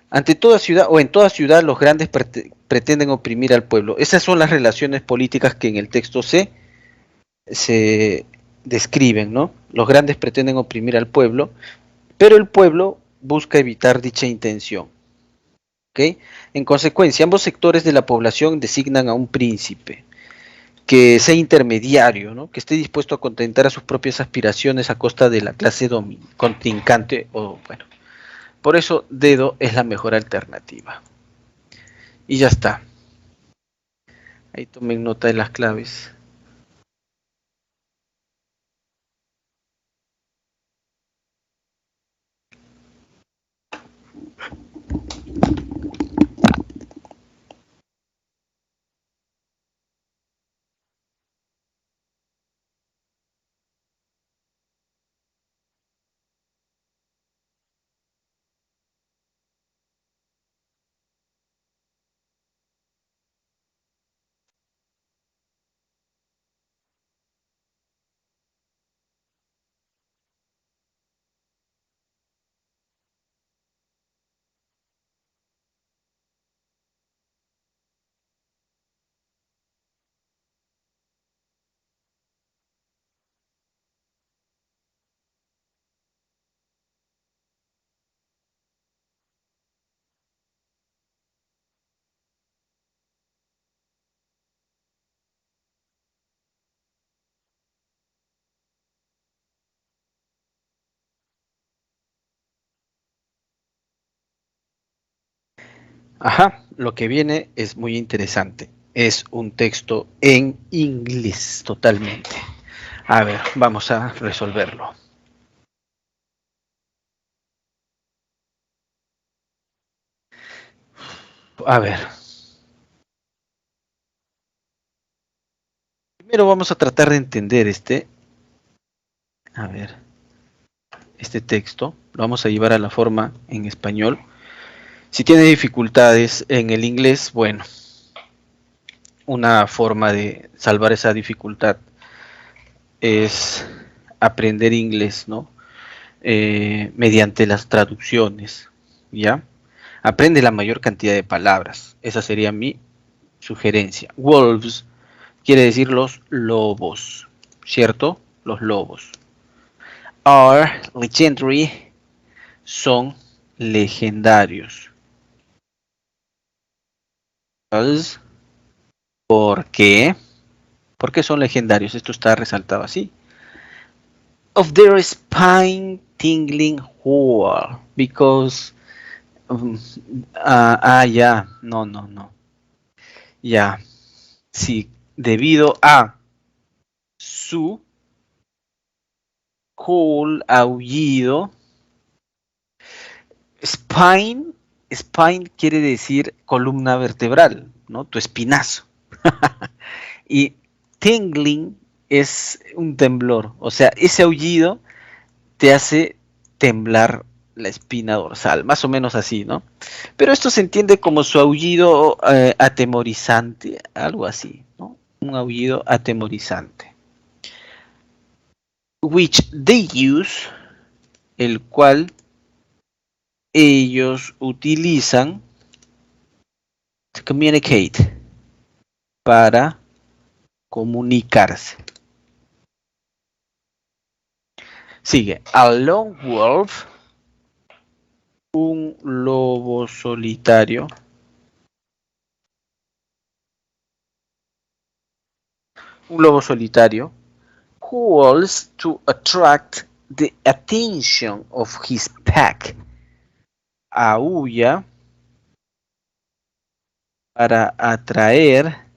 ante toda ciudad o en toda ciudad los grandes pretenden oprimir al pueblo. Esas son las relaciones políticas que en el texto se describen, ¿no? Los grandes pretenden oprimir al pueblo, pero el pueblo busca evitar dicha intención. ¿Ok? En consecuencia, ambos sectores de la población designan a un príncipe que sea intermediario, ¿no? Que esté dispuesto a contentar a sus propias aspiraciones a costa de la clase contrincante o bueno. Por eso dedo es la mejor alternativa. Y ya está. Ahí tomen nota de las claves. Ajá, lo que viene es muy interesante. Es un texto en inglés totalmente. A ver, vamos a resolverlo. A ver. Primero vamos a tratar de entender este texto. Lo vamos a llevar a la forma en español. Si tiene dificultades en el inglés, bueno, una forma de salvar esa dificultad es aprender inglés, ¿no? Mediante las traducciones, ¿ya? Aprende la mayor cantidad de palabras. Esa sería mi sugerencia. Wolves quiere decir los lobos, ¿cierto? Los lobos. Are legendary, son legendarios. ¿Por qué? ¿Por qué son legendarios? Esto está resaltado así. Of their spine tingling horror. Because. Ya. No. Ya. Sí. Debido a su cool aullido. Spine quiere decir columna vertebral, ¿no? Tu espinazo. Y tingling es un temblor. O sea, ese aullido te hace temblar la espina dorsal, más o menos así, ¿no? Pero esto se entiende como su aullido atemorizante, algo así, ¿no? Un aullido atemorizante. Which they use, el cual ellos utilizan to communicate, para comunicarse. Sigue, a lone wolf, un lobo solitario. Un lobo solitario. Who wants to attract the attention of his pack. Aúlla para atraer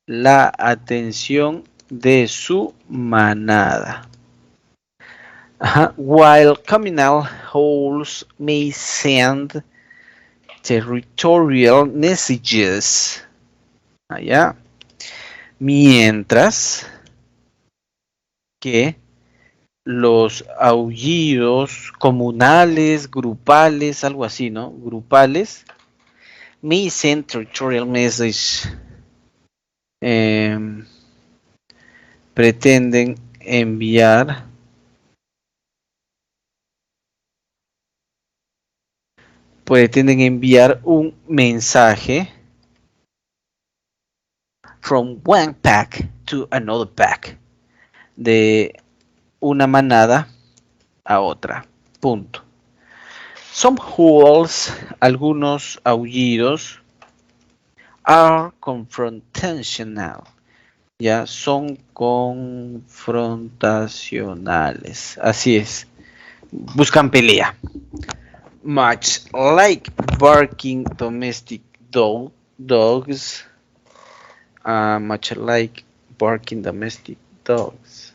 la atención de su manada. While communal wholes may send territorial messages. Allá. Mientras que los aullidos comunales, grupales, algo así, ¿no? Grupales, may send territorial message. Pretenden enviar un mensaje from one pack to another pack, de una manada a otra. Punto. Some howls, algunos aullidos, are confrontational. Ya son confrontacionales. Así es. Buscan pelea. Much like barking domestic dogs. Much like barking domestic dogs.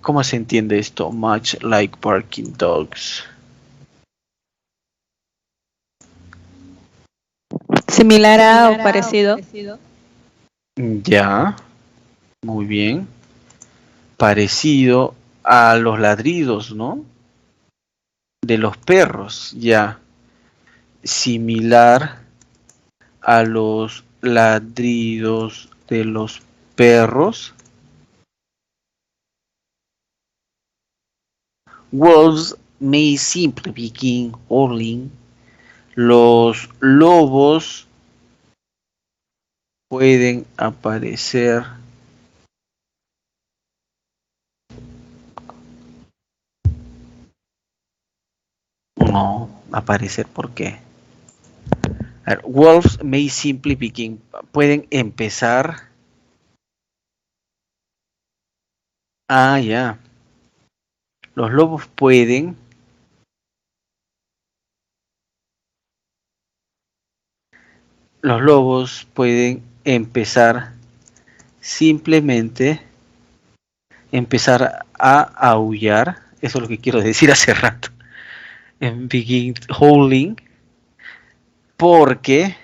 ¿Cómo se entiende esto? Much like barking dogs. Similar a o parecido. Ya, muy bien. Parecido a los ladridos, ¿no? De los perros, ya. Similar a los ladridos de los perros. Wolves may simply begin howling. Los lobos pueden aparecer ¿por qué? Wolves may simply begin, pueden empezar Ah, ya. Los lobos pueden empezar simplemente empezar a aullar. Eso es lo que quiero decir hace rato. And begin howling. Porque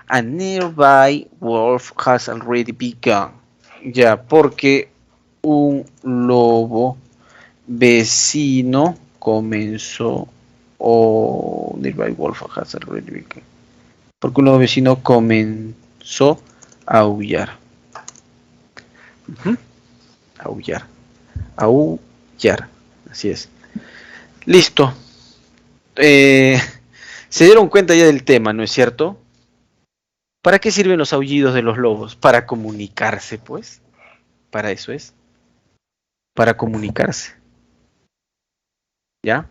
a nearby wolf has already begun. Ya, porque un lobo vecino comenzó. O nearby wolf has already begun. Porque un lobo vecino comenzó a aullar. Aullar. Aullar. Así es. Listo. Se dieron cuenta ya del tema, ¿no es cierto? ¿Para qué sirven los aullidos de los lobos? Para comunicarse, pues. Para eso es. Para comunicarse. ¿Ya?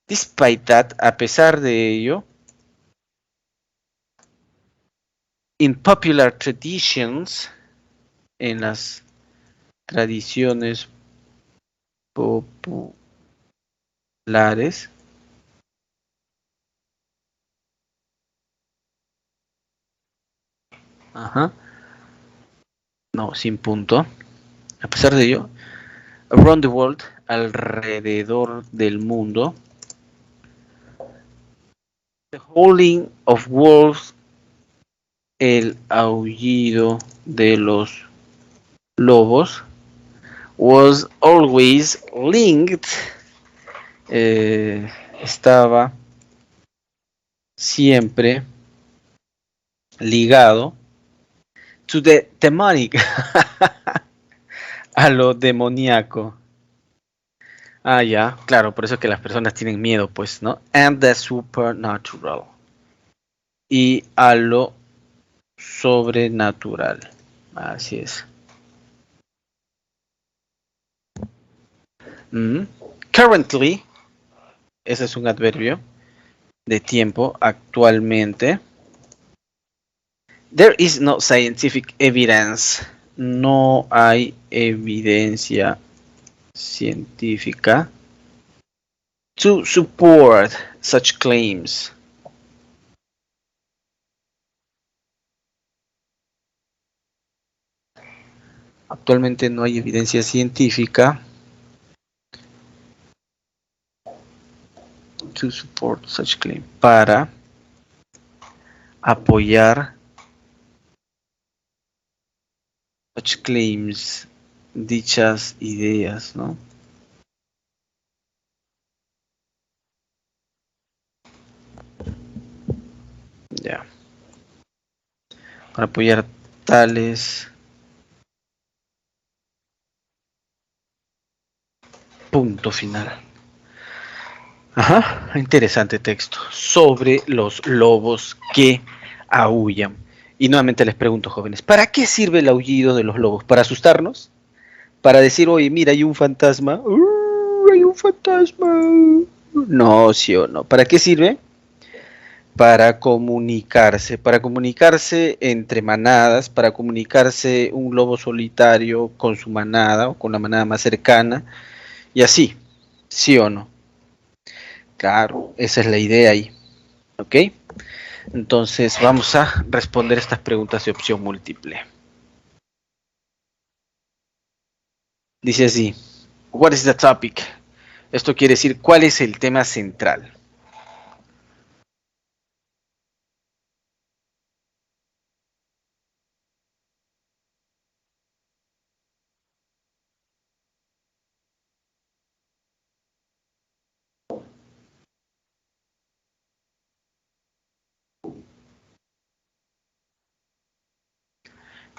Despite that, a pesar de ello, in popular traditions, en las tradiciones populares, no, sin punto, a pesar de ello, around the world, alrededor del mundo, the howling of wolves, el aullido de los lobos, was always linked, estaba siempre ligado to the demonic, a lo demoníaco. Ah, ya, claro, por eso es que las personas tienen miedo, pues, ¿no? And the supernatural. Y a lo sobrenatural. Así es. Currently, ese es un adverbio de tiempo, actualmente. There is no scientific evidence. No hay evidencia científica to support such claims. Actualmente no hay evidencia científica to support such claim, para apoyar such claims, dichas ideas, ¿no? Ya. Para apoyar tales punto final. Ajá, interesante texto sobre los lobos que aúllan. Y nuevamente les pregunto, jóvenes, ¿para qué sirve el aullido de los lobos? ¿Para asustarnos? ¿Para decir, oye, mira, hay un fantasma? ¡Hay un fantasma! No, sí o no. ¿Para qué sirve? Para comunicarse entre manadas, para comunicarse un lobo solitario con su manada o con la manada más cercana, y así, ¿sí o no? Claro, esa es la idea ahí, ¿ok? Entonces vamos a responder estas preguntas de opción múltiple. Dice así, what is the topic? Esto quiere decir, ¿cuál es el tema central?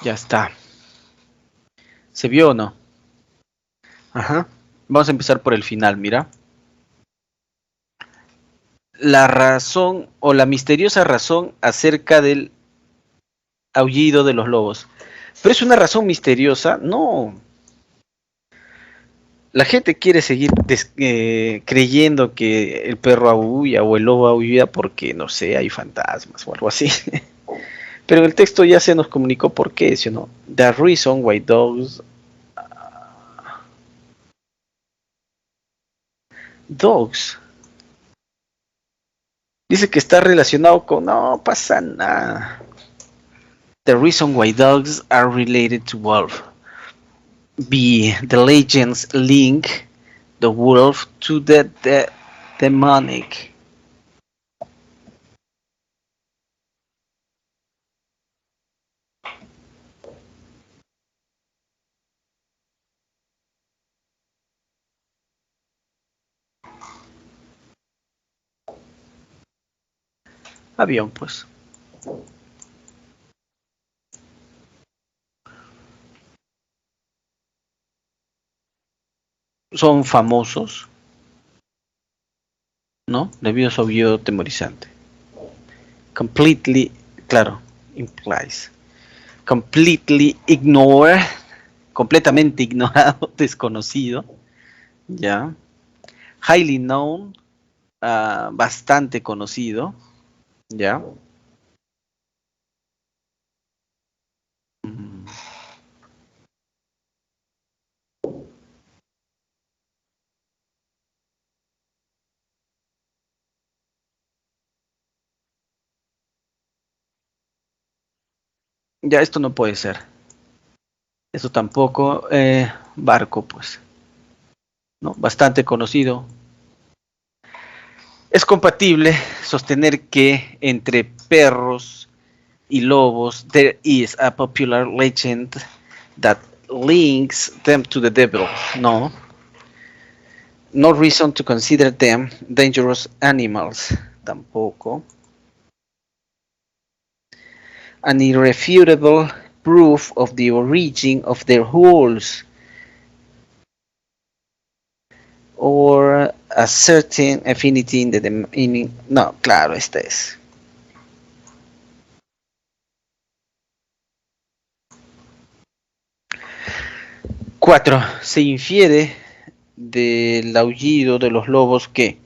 Ya está. ¿Se vio o no? Ajá. Vamos a empezar por el final, mira. La razón o la misteriosa razón acerca del aullido de los lobos. ¿Pero es una razón misteriosa? No. La gente quiere seguir creyendo que el perro aúlla o el lobo aúlla porque, no sé, hay fantasmas o algo así. Pero en el texto ya se nos comunicó por qué, ¿sí o no? The reason why dogs. Dice que está relacionado con... No pasa nada. The reason why dogs are related to wolf. B. The legends link the wolf to the demonic. Avión, pues. Son famosos, ¿no? Debido a su aullido temorizante. Completely, claro, implies. Completely ignored, completamente ignorado, desconocido, ya. Highly known, bastante conocido, ya. Ya, esto no puede ser. Esto tampoco. Barco, pues, ¿no? Bastante conocido. Es compatible sostener que entre perros y lobos there is a popular legend that links them to the devil. No. No reason to consider them dangerous animals. Tampoco. An irrefutable proof of the origin of their holes. Or a certain affinity in the meaning. No, claro, esta es. Cuatro. Se infiere del aullido de los lobos que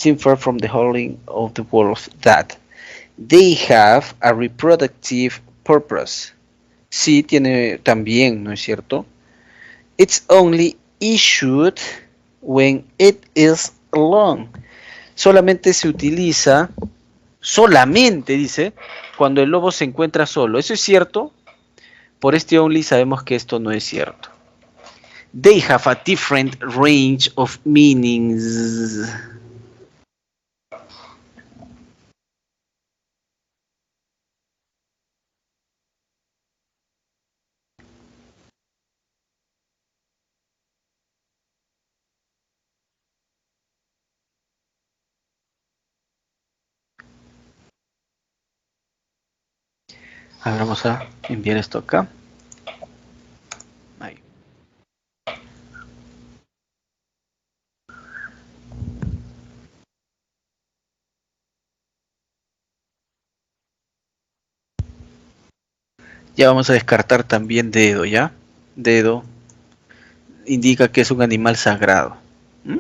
infer from the howling of the wolves that they have a reproductive purpose. Sí, tiene también, ¿no es cierto? It's only issued when it is alone. Solamente se utiliza, solamente dice, cuando el lobo se encuentra solo. ¿Eso es cierto? Por este only sabemos que esto no es cierto. They have a different range of meanings. Ahora vamos a enviar esto acá. Ahí. Ya vamos a descartar también dedo, ¿ya? Dedo indica que es un animal sagrado. ¿Mm?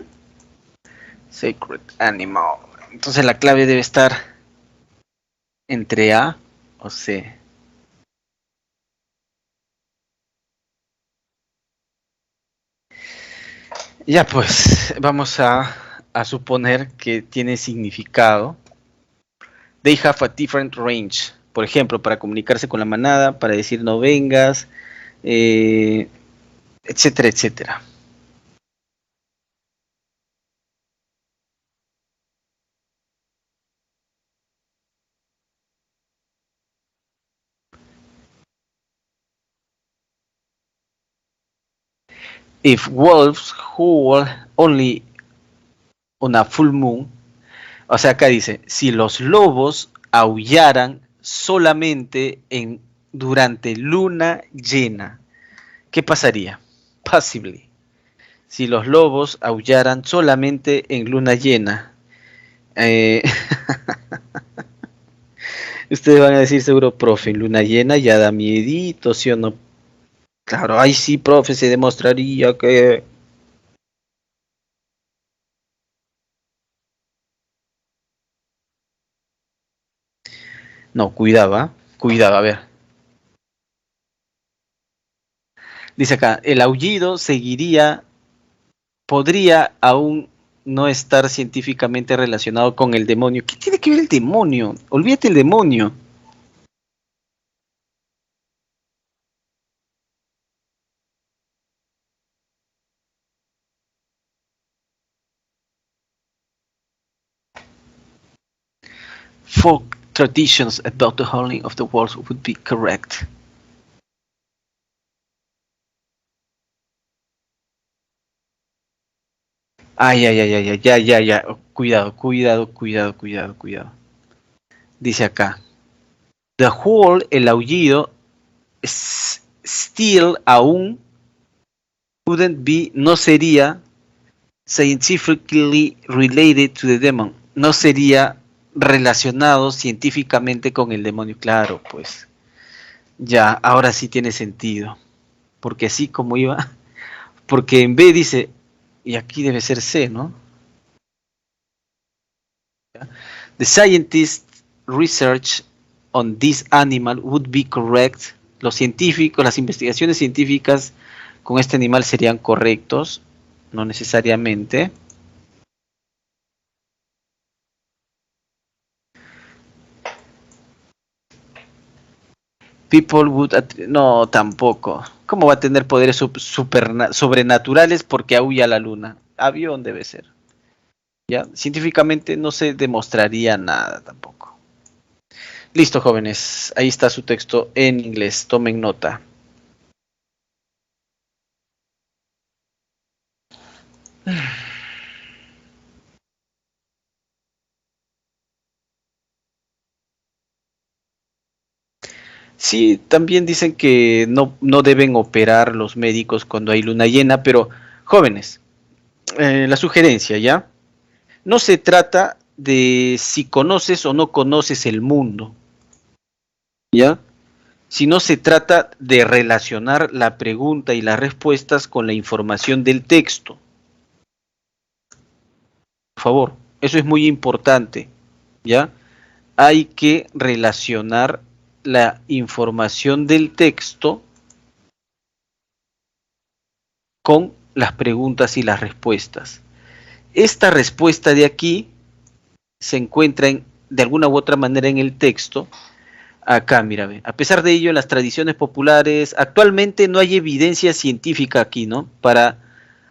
Sacred animal. Entonces la clave debe estar entre A o C. Ya pues, vamos a suponer que tiene significado. They have a different range. Por ejemplo, para comunicarse con la manada, para decir no vengas, etcétera, etcétera. If wolves howl only on a full moon, o sea, acá dice, si los lobos aullaran solamente durante luna llena, ¿qué pasaría? Possibly. Si los lobos aullaran solamente en luna llena. Ustedes van a decir seguro, profe, en luna llena ya da miedito, ¿sí o no? Claro, ahí sí, profe, se demostraría que... No, cuidaba, Cuidado, a ver. Dice acá, el aullido podría aún no estar científicamente relacionado con el demonio. ¿Qué tiene que ver el demonio? Olvídate el demonio. Folk traditions about the howling of the wolves would be correct. Ay, ay, ay, ay, ay, ya, ya, ya. Cuidado, cuidado, cuidado, cuidado, cuidado. Dice acá. The howl, el aullido, still aún wouldn't be, no sería scientifically related to the demon. No sería relacionado científicamente con el demonio. Claro, pues. Ya, ahora sí tiene sentido. Porque así como iba. Porque en B dice, y aquí debe ser C, ¿no? The scientist research on this animal would be correct. Los científicos, las investigaciones científicas con este animal serían correctos, no necesariamente. People would... No, tampoco. ¿Cómo va a tener poderes sobrenaturales porque aúlla la luna? Avión debe ser. ¿Ya? Científicamente no se demostraría nada tampoco. Listo, jóvenes. Ahí está su texto en inglés. Tomen nota. Sí, también dicen que no deben operar los médicos cuando hay luna llena, pero jóvenes, la sugerencia, ¿ya? No se trata de si conoces o no conoces el mundo, ¿ya? Sino se trata de relacionar la pregunta y las respuestas con la información del texto. Por favor, eso es muy importante, ¿ya? Hay que relacionar la información del texto con las preguntas y las respuestas. Esta respuesta de aquí se encuentra de alguna u otra manera en el texto. Acá, mírame. A pesar de ello, en las tradiciones populares, actualmente no hay evidencia científica aquí, ¿no? Para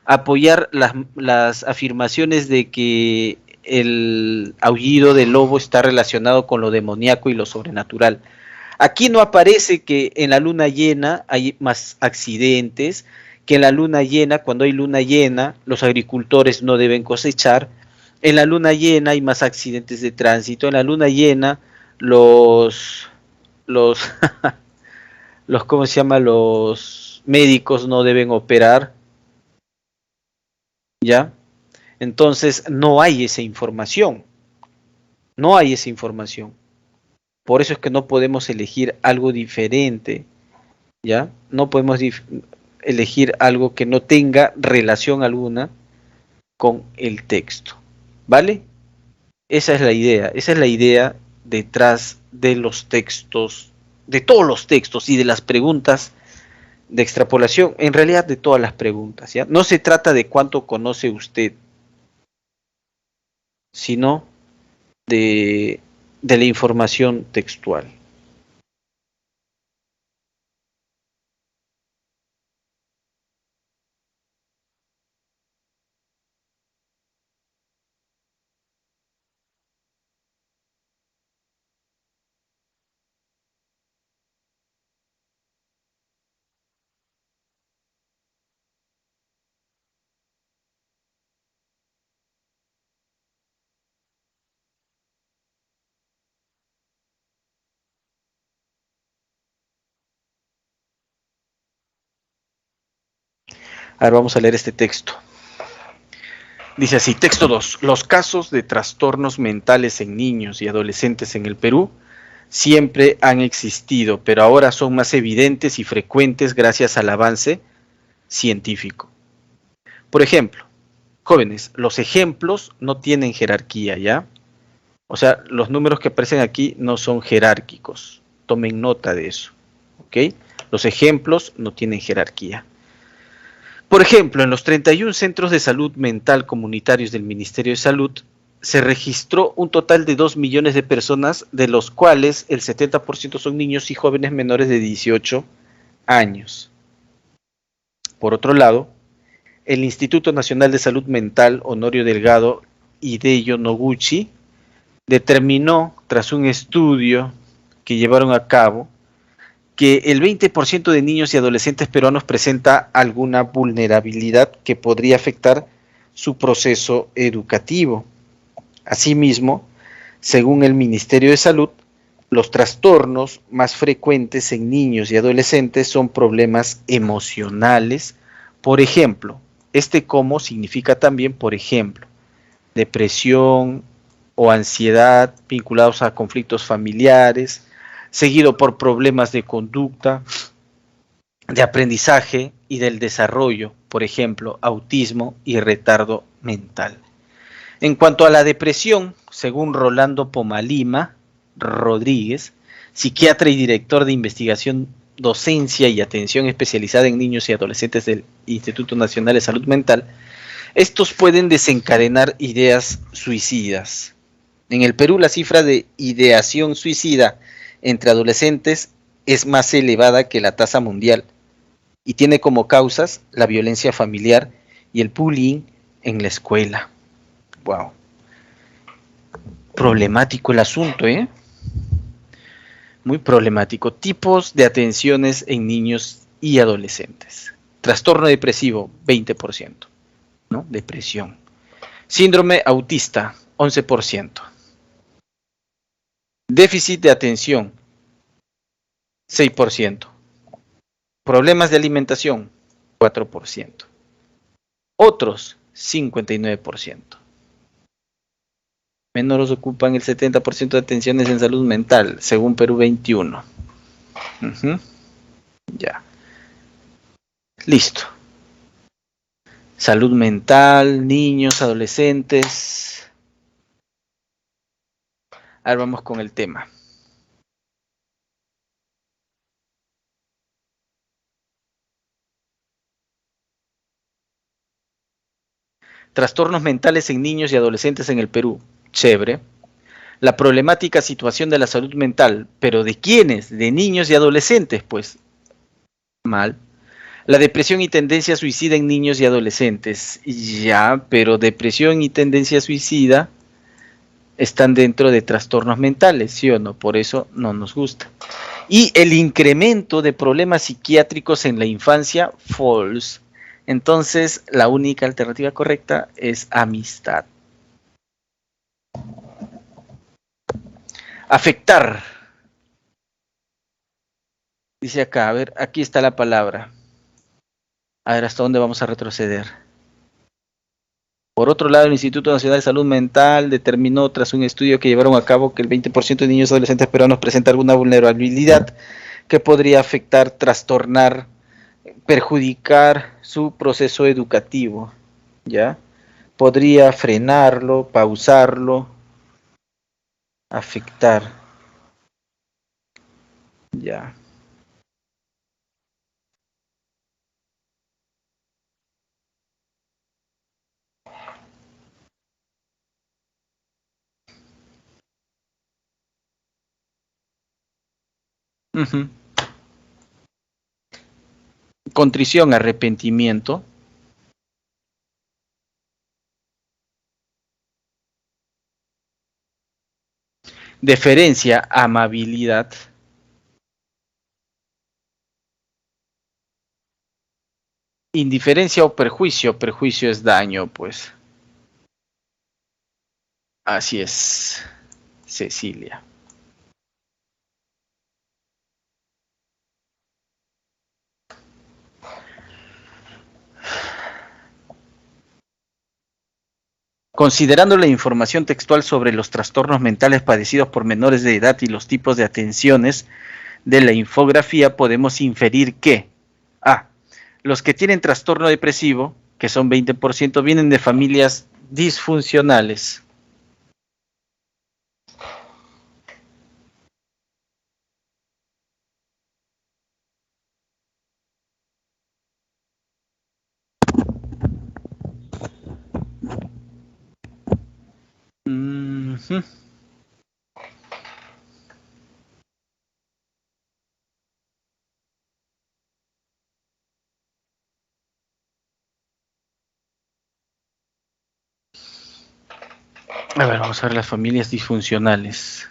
apoyar las afirmaciones de que el aullido del lobo está relacionado con lo demoníaco y lo sobrenatural. Aquí no aparece que en la luna llena hay más accidentes, que en la luna llena, cuando hay luna llena, los agricultores no deben cosechar. En la luna llena hay más accidentes de tránsito. En la luna llena los ¿cómo se llama? Los médicos no deben operar. ¿Ya? Entonces no hay esa información. No hay esa información. Por eso es que no podemos elegir algo diferente, ¿ya? No podemos elegir algo que no tenga relación alguna con el texto, ¿vale? Esa es la idea detrás de los textos, de todos los textos y de las preguntas de extrapolación, en realidad de todas las preguntas, ¿ya? No se trata de cuánto conoce usted, sino de la información textual. Ahora vamos a leer este texto. Dice así, texto 2. Los casos de trastornos mentales en niños y adolescentes en el Perú siempre han existido, pero ahora son más evidentes y frecuentes gracias al avance científico. Por ejemplo, jóvenes, los ejemplos no tienen jerarquía, ¿ya? O sea, los números que aparecen aquí no son jerárquicos, Tomen nota de eso, ¿ok? Los ejemplos no tienen jerarquía. Por ejemplo, en los 31 centros de salud mental comunitarios del Ministerio de Salud, se registró un total de 2 millones de personas, de los cuales el 70% son niños y jóvenes menores de 18 años. Por otro lado, el Instituto Nacional de Salud Mental Honorio Delgado Hideyo Noguchi determinó, tras un estudio que llevaron a cabo, que el 20% de niños y adolescentes peruanos presenta alguna vulnerabilidad que podría afectar su proceso educativo. Asimismo, según el Ministerio de Salud, los trastornos más frecuentes en niños y adolescentes son problemas emocionales. Por ejemplo, como significa también, por ejemplo, depresión o ansiedad vinculados a conflictos familiares, seguido por problemas de conducta, de aprendizaje y del desarrollo, por ejemplo, autismo y retardo mental. En cuanto a la depresión, según Rolando Pomalima Rodríguez, psiquiatra y director de investigación, docencia y atención especializada en niños y adolescentes del Instituto Nacional de Salud Mental, estos pueden desencadenar ideas suicidas. En el Perú, la cifra de ideación suicida entre adolescentes es más elevada que la tasa mundial y tiene como causas la violencia familiar y el bullying en la escuela. Wow. Problemático el asunto, ¿eh? Muy problemático. Tipos de atenciones en niños y adolescentes. Trastorno depresivo, 20%, ¿no? Depresión. Síndrome autista, 11%. Déficit de atención, 6%. Problemas de alimentación, 4%. Otros, 59%. Menores ocupan el 70% de atenciones en salud mental, según Perú 21. Ya. Listo. Salud mental, niños, adolescentes. Ahora vamos con el tema. Trastornos mentales en niños y adolescentes en el Perú. Chévere. La problemática situación de la salud mental, pero ¿de quiénes? De niños y adolescentes, pues mal. La depresión y tendencia suicida en niños y adolescentes. Ya, pero depresión y tendencia suicida están dentro de trastornos mentales, ¿sí o no? Por eso no nos gusta. Y el incremento de problemas psiquiátricos en la infancia, false. Entonces, la única alternativa correcta es amistad. Afectar. Dice acá, a ver, aquí está la palabra. A ver, ¿hasta dónde vamos a retroceder? Por otro lado, el Instituto Nacional de Salud Mental determinó, tras un estudio que llevaron a cabo, que el 20% de niños y adolescentes peruanos presenta alguna vulnerabilidad que podría afectar, trastornar, perjudicar su proceso educativo, ¿ya? Podría frenarlo, pausarlo, afectar, ¿ya? Contrición, arrepentimiento. Deferencia, amabilidad. Indiferencia o perjuicio. Perjuicio es daño, pues. Así es, Cecilia. Considerando la información textual sobre los trastornos mentales padecidos por menores de edad y los tipos de atenciones de la infografía, podemos inferir que A. Los que tienen trastorno depresivo, que son 20%, vienen de familias disfuncionales. Ujú. A ver, vamos a ver las familias disfuncionales.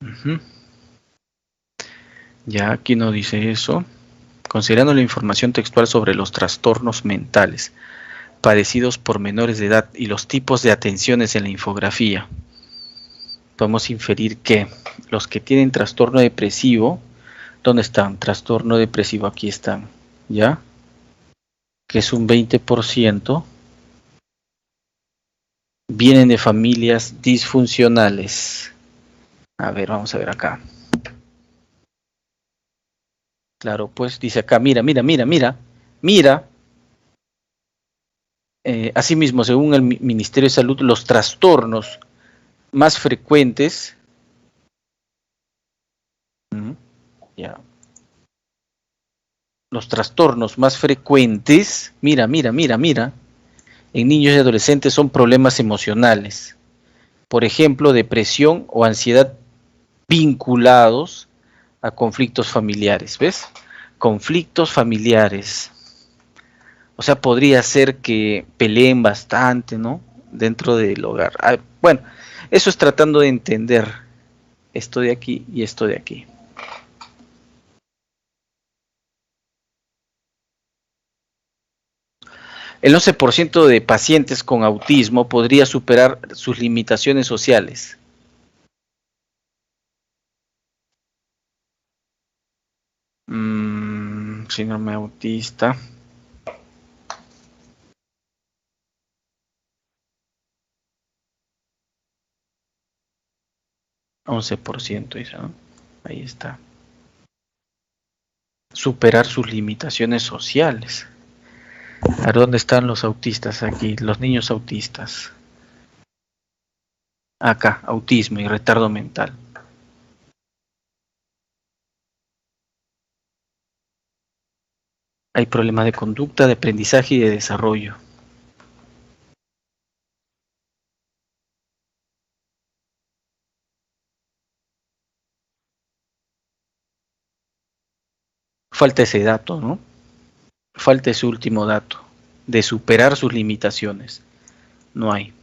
Ujú. Ya aquí no dice eso. Considerando la información textual sobre los trastornos mentales padecidos por menores de edad y los tipos de atenciones en la infografía, podemos inferir que los que tienen trastorno depresivo, ¿dónde están? Trastorno depresivo, aquí están, ¿ya? Que es un 20%, vienen de familias disfuncionales. A ver, vamos a ver acá. Claro, pues dice acá, mira. Asimismo, según el Ministerio de Salud, los trastornos más frecuentes, ya, los trastornos más frecuentes, mira, en niños y adolescentes son problemas emocionales. Por ejemplo, depresión o ansiedad vinculados a conflictos familiares, ¿ves? Conflictos familiares. O sea, podría ser que peleen bastante, ¿no? Dentro del hogar. Bueno, eso es tratando de entender esto de aquí y esto de aquí. El 11% de pacientes con autismo podría superar sus limitaciones sociales. Síndrome autista. 11% dice, ¿no? Ahí está. Superar sus limitaciones sociales. ¿A dónde están los autistas aquí? Los niños autistas. Acá, autismo y retardo mental. Hay problemas de conducta, de aprendizaje y de desarrollo. Falta ese dato, ¿no? Falta ese último dato, de superar sus limitaciones. No hay.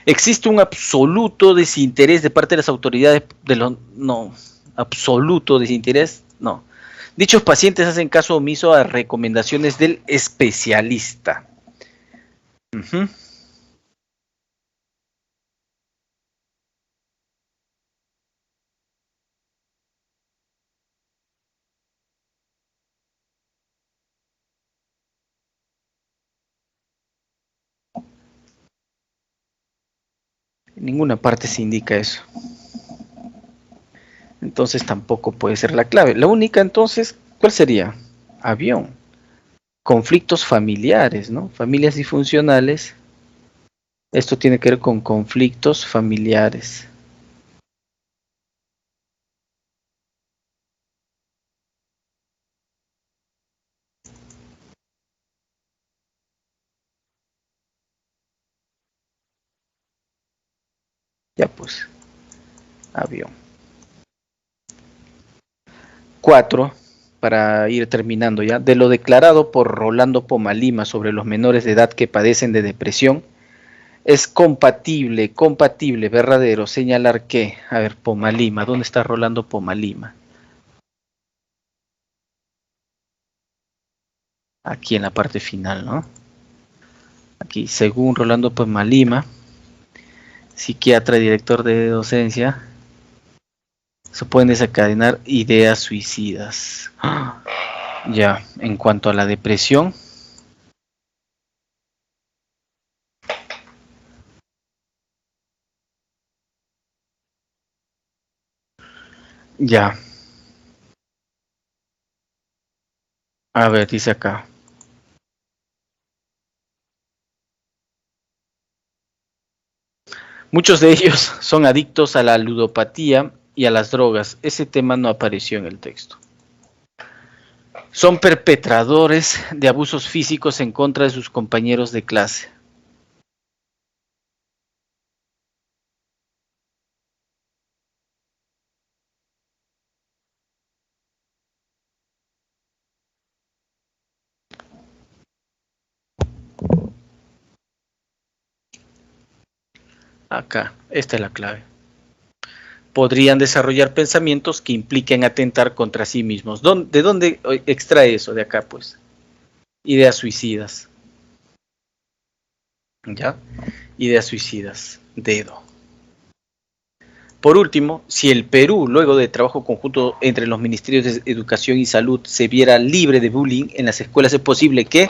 Existe un absoluto desinterés de parte de las autoridades de los... No, absoluto desinterés, no. Dichos pacientes hacen caso omiso a recomendaciones del especialista. Uh-huh. En ninguna parte se indica eso. Entonces tampoco puede ser la clave. La única entonces, ¿cuál sería? Avión. Conflictos familiares, ¿no? Familias disfuncionales. Esto tiene que ver con conflictos familiares. Ya pues, avión. 4, para ir terminando ya, de lo declarado por Rolando Pomalima sobre los menores de edad que padecen de depresión, es compatible, verdadero, señalar que, a ver, Pomalima, ¿dónde está Rolando Pomalima? Aquí en la parte final, ¿no? Aquí, según Rolando Pomalima, psiquiatra y director de docencia, se pueden desencadenar ideas suicidas. Ya, en cuanto a la depresión, Ya. A ver, dice acá. Muchos de ellos son adictos a la ludopatía y a las drogas. Ese tema no apareció en el texto. Son perpetradores de abusos físicos en contra de sus compañeros de clase. Acá, esta es la clave. Podrían desarrollar pensamientos que impliquen atentar contra sí mismos. ¿De dónde extrae eso? De acá, pues. Ideas suicidas. ¿Ya? Ideas suicidas. Dedo. Por último, si el Perú, luego de trabajo conjunto entre los Ministerios de Educación y Salud, se viera libre de bullying en las escuelas, es posible que...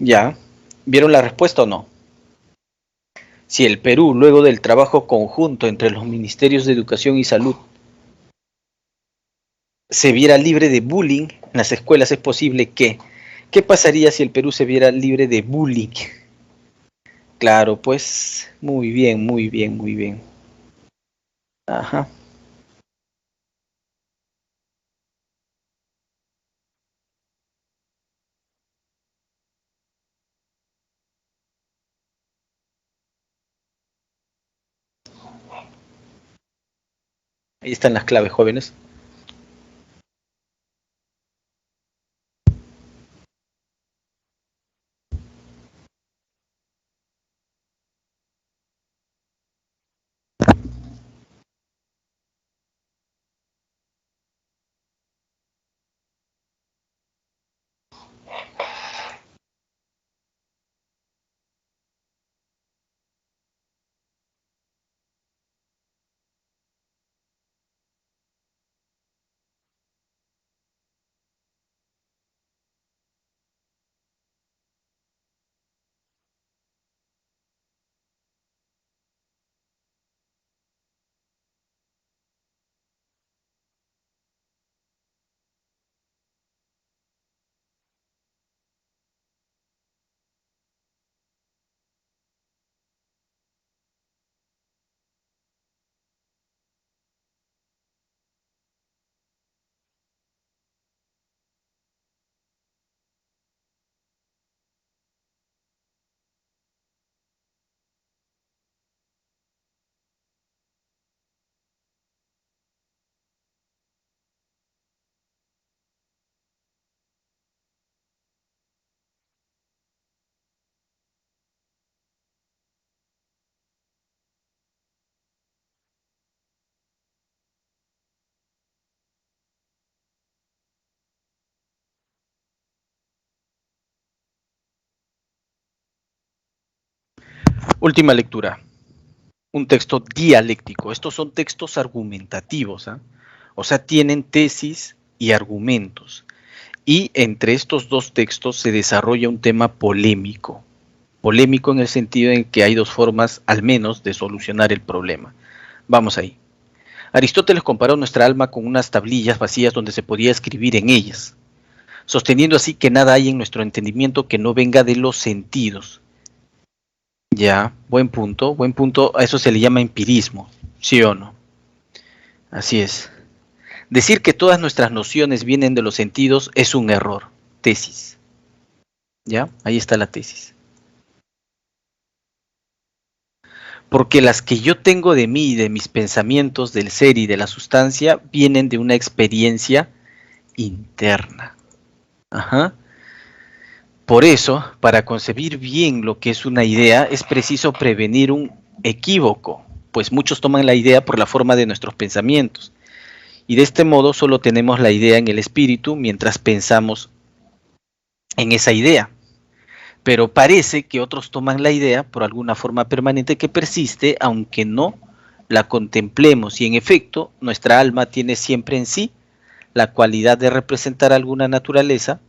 Ya. ¿Vieron la respuesta o no? Si el Perú, luego del trabajo conjunto entre los Ministerios de Educación y Salud, se viera libre de bullying en las escuelas, es posible que... ¿Qué pasaría si el Perú se viera libre de bullying? Claro, pues, muy bien, muy bien, muy bien. Ajá. Ahí están las claves, jóvenes. Última lectura. Un texto dialéctico. Estos son textos argumentativos, ¿eh? O sea, tienen tesis y argumentos. Y entre estos dos textos se desarrolla un tema polémico. Polémico en el sentido en que hay dos formas, al menos, de solucionar el problema. Vamos ahí. Aristóteles comparó nuestra alma con unas tablillas vacías donde se podía escribir en ellas, sosteniendo así que nada hay en nuestro entendimiento que no venga de los sentidos. Ya, buen punto, a eso se le llama empirismo, ¿sí o no? Así es. Decir que todas nuestras nociones vienen de los sentidos es un error. Tesis. ¿Ya? Ahí está la tesis. Porque las que yo tengo de mí, de mis pensamientos, del ser y de la sustancia, vienen de una experiencia interna. Ajá. Por eso, para concebir bien lo que es una idea, es preciso prevenir un equívoco, pues muchos toman la idea por la forma de nuestros pensamientos. Y de este modo solo tenemos la idea en el espíritu mientras pensamos en esa idea. Pero parece que otros toman la idea por alguna forma permanente que persiste, aunque no la contemplemos y en efecto nuestra alma tiene siempre en sí la cualidad de representar alguna naturaleza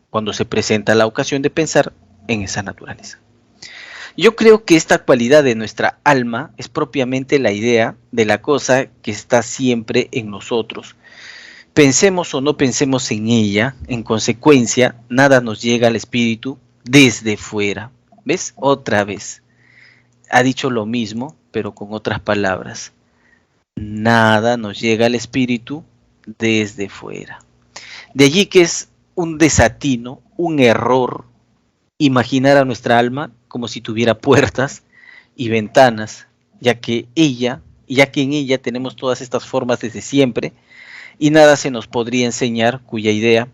cuando se presenta la ocasión de pensar en esa naturaleza. Yo creo que esta cualidad de nuestra alma es propiamente la idea de la cosa que está siempre en nosotros. Pensemos o no pensemos en ella, en consecuencia, nada nos llega al espíritu desde fuera. ¿Ves? Otra vez. Ha dicho lo mismo, pero con otras palabras. Nada nos llega al espíritu desde fuera. De allí que es un desatino, un error, imaginar a nuestra alma como si tuviera puertas y ventanas, ya que en ella tenemos todas estas formas desde siempre, y nada se nos podría enseñar cuya idea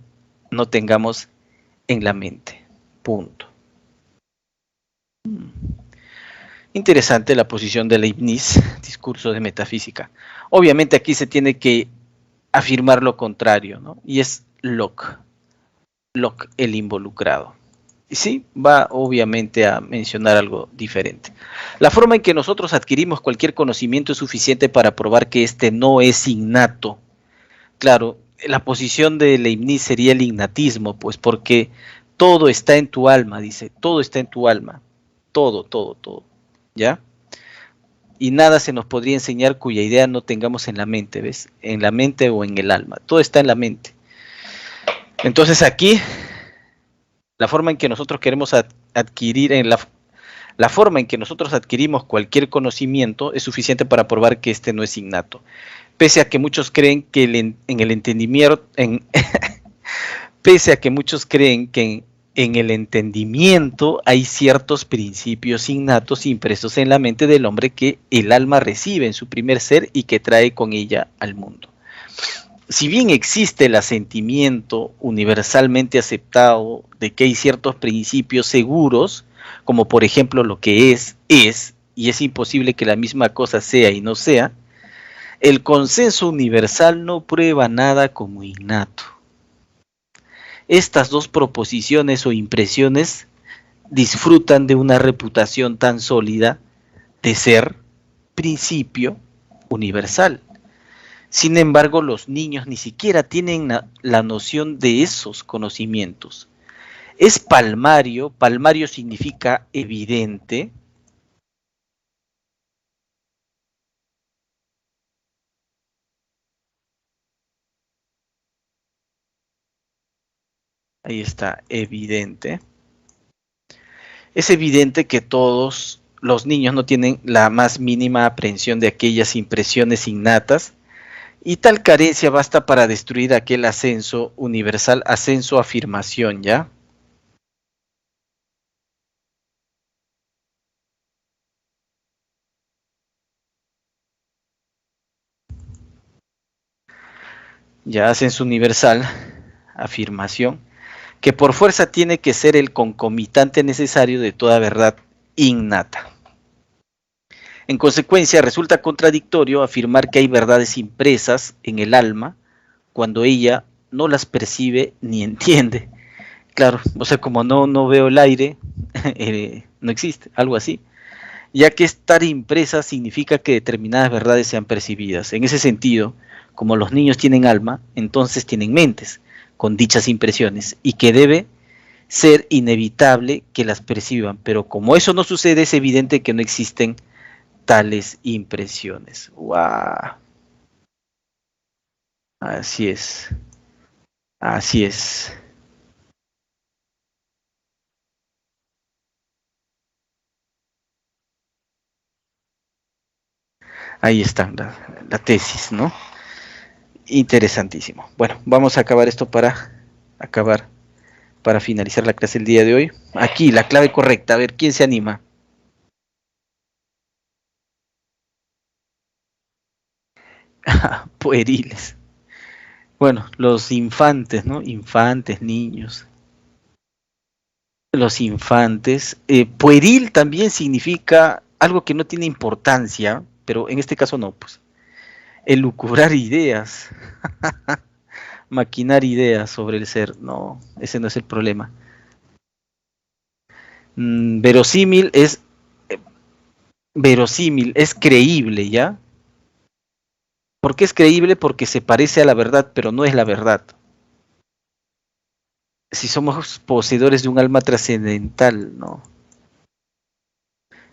no tengamos en la mente. Punto. Interesante la posición de Leibniz, discurso de metafísica. Obviamente aquí se tiene que afirmar lo contrario, ¿no? Y es Locke el involucrado. Y sí, va obviamente a mencionar algo diferente. La forma en que nosotros adquirimos cualquier conocimiento es suficiente para probar que este no es innato. Claro, la posición de Leibniz sería el innatismo, pues porque todo está en tu alma, dice, todo está en tu alma, todo, ¿ya? Y nada se nos podría enseñar cuya idea no tengamos en la mente, ¿ves? En la mente o en el alma, todo está en la mente. Entonces aquí, la forma en que nosotros queremos adquirir, la forma en que nosotros adquirimos cualquier conocimiento es suficiente para probar que este no es innato. Pese a que muchos creen que en el entendimiento, pese a que muchos creen que en el entendimiento hay ciertos principios innatos impresos en la mente del hombre que el alma recibe en su primer ser y que trae con ella al mundo. Si bien existe el asentimiento universalmente aceptado de que hay ciertos principios seguros, como por ejemplo lo que es, y es imposible que la misma cosa sea y no sea, el consenso universal no prueba nada como innato. Estas dos proposiciones o impresiones disfrutan de una reputación tan sólida de ser principio universal. Sin embargo, los niños ni siquiera tienen la noción de esos conocimientos. Es palmario significa evidente. Ahí está, evidente. Es evidente que todos los niños no tienen la más mínima aprehensión de aquellas impresiones innatas, y tal carencia basta para destruir aquel ascenso universal, ascenso-afirmación, ¿ya? Ya, ascenso universal, afirmación, que por fuerza tiene que ser el concomitante necesario de toda verdad innata. En consecuencia, resulta contradictorio afirmar que hay verdades impresas en el alma cuando ella no las percibe ni entiende. Claro, o sea, como no veo el aire, no existe, algo así. Ya que estar impresa significa que determinadas verdades sean percibidas. En ese sentido, como los niños tienen alma, entonces tienen mentes con dichas impresiones y que debe ser inevitable que las perciban, pero como eso no sucede, es evidente que no existen tales impresiones. ¡Wow! Así es. Así es. Ahí está la tesis, ¿no? Interesantísimo. Bueno, vamos a acabar esto para finalizar la clase el día de hoy. Aquí, la clave correcta. A ver, ¿quién se anima? Pueriles. Bueno, los infantes, ¿no? Infantes, niños. Los infantes. Pueril también significa algo que no tiene importancia, pero en este caso no, pues. Elucubrar ideas. Maquinar ideas sobre el ser. No, ese no es el problema. Verosímil es creíble, ¿ya? ¿Por qué es creíble? Porque se parece a la verdad, pero no es la verdad. Si somos poseedores de un alma trascendental, no.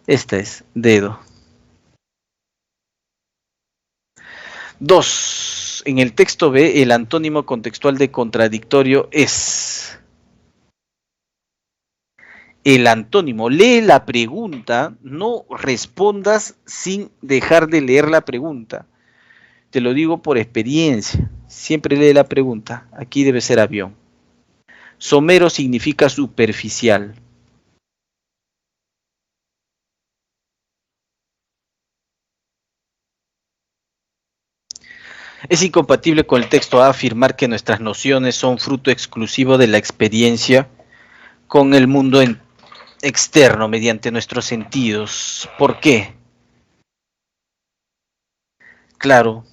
Esta es dedo. 2. En el texto B, el antónimo contextual de contradictorio es... El antónimo, lee la pregunta, no respondas sin dejar de leer la pregunta. Te lo digo por experiencia, siempre lee la pregunta. Aquí debe ser avión. Somero significa superficial. Es incompatible con el texto A afirmar que nuestras nociones son fruto exclusivo de la experiencia con el mundo externo mediante nuestros sentidos. ¿Por qué? Claro,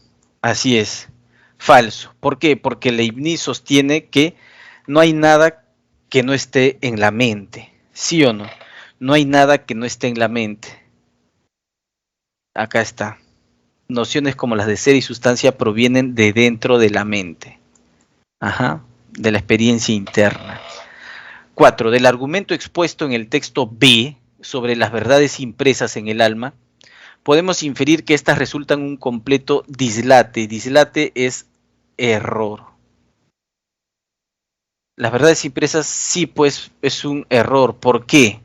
así es. Falso. ¿Por qué? Porque Leibniz sostiene que no hay nada que no esté en la mente. ¿Sí o no? No hay nada que no esté en la mente. Acá está. Nociones como las de ser y sustancia provienen de dentro de la mente. Ajá, de la experiencia interna. 4. Del argumento expuesto en el texto B sobre las verdades impresas en el alma, podemos inferir que éstas resultan un completo dislate. Dislate es error. Las verdades impresas sí, pues, es un error. ¿Por qué?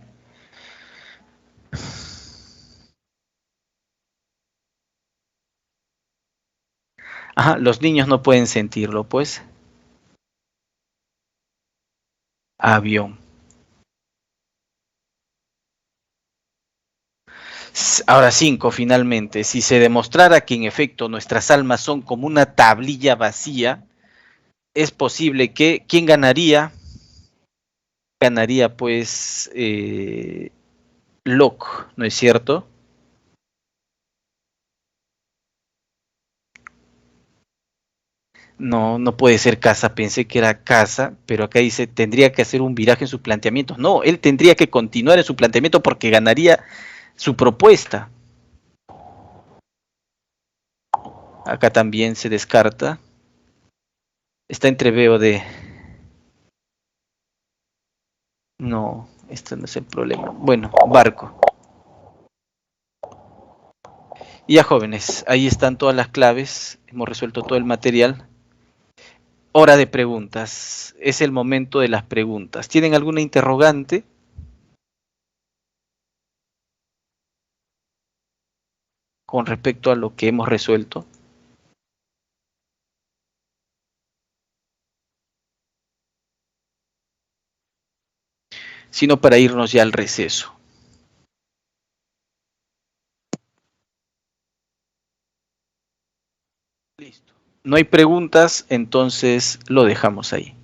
Ajá, los niños no pueden sentirlo, pues. Avión. Ahora 5, finalmente. Si se demostrara que en efecto nuestras almas son como una tablilla vacía, es posible que... ¿Quién ganaría? Ganaría, pues, Locke, ¿no es cierto? No, no puede ser Casa, pensé que era Casa, pero acá dice, tendría que hacer un viraje en sus planteamientos. No, él tendría que continuar en su planteamiento porque ganaría su propuesta. Acá también se descarta. Está entre B o D. No, esto no es el problema. Bueno, barco. Y ya, jóvenes, ahí están todas las claves. Hemos resuelto todo el material. Hora de preguntas. Es el momento de las preguntas. ¿Tienen alguna interrogante? Con respecto a lo que hemos resuelto. Sino para irnos ya al receso. Listo. No hay preguntas, entonces lo dejamos ahí.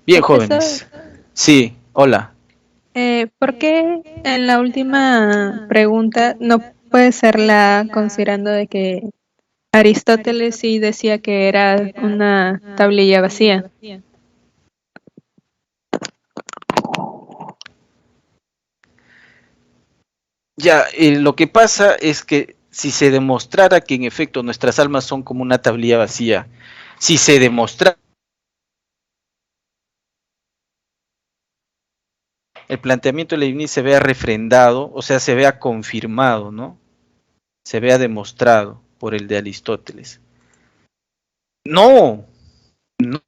Bien, jóvenes. Sí, hola. ¿Por qué en la última pregunta no puede serla considerando de que Aristóteles sí decía que era una tablilla vacía? Ya, lo que pasa es que si se demostrara que en efecto nuestras almas son como una tablilla vacía, si se demostrara, el planteamiento de Leibniz se vea refrendado, o sea, se vea confirmado, ¿no? Se vea demostrado por el de Aristóteles. No, no.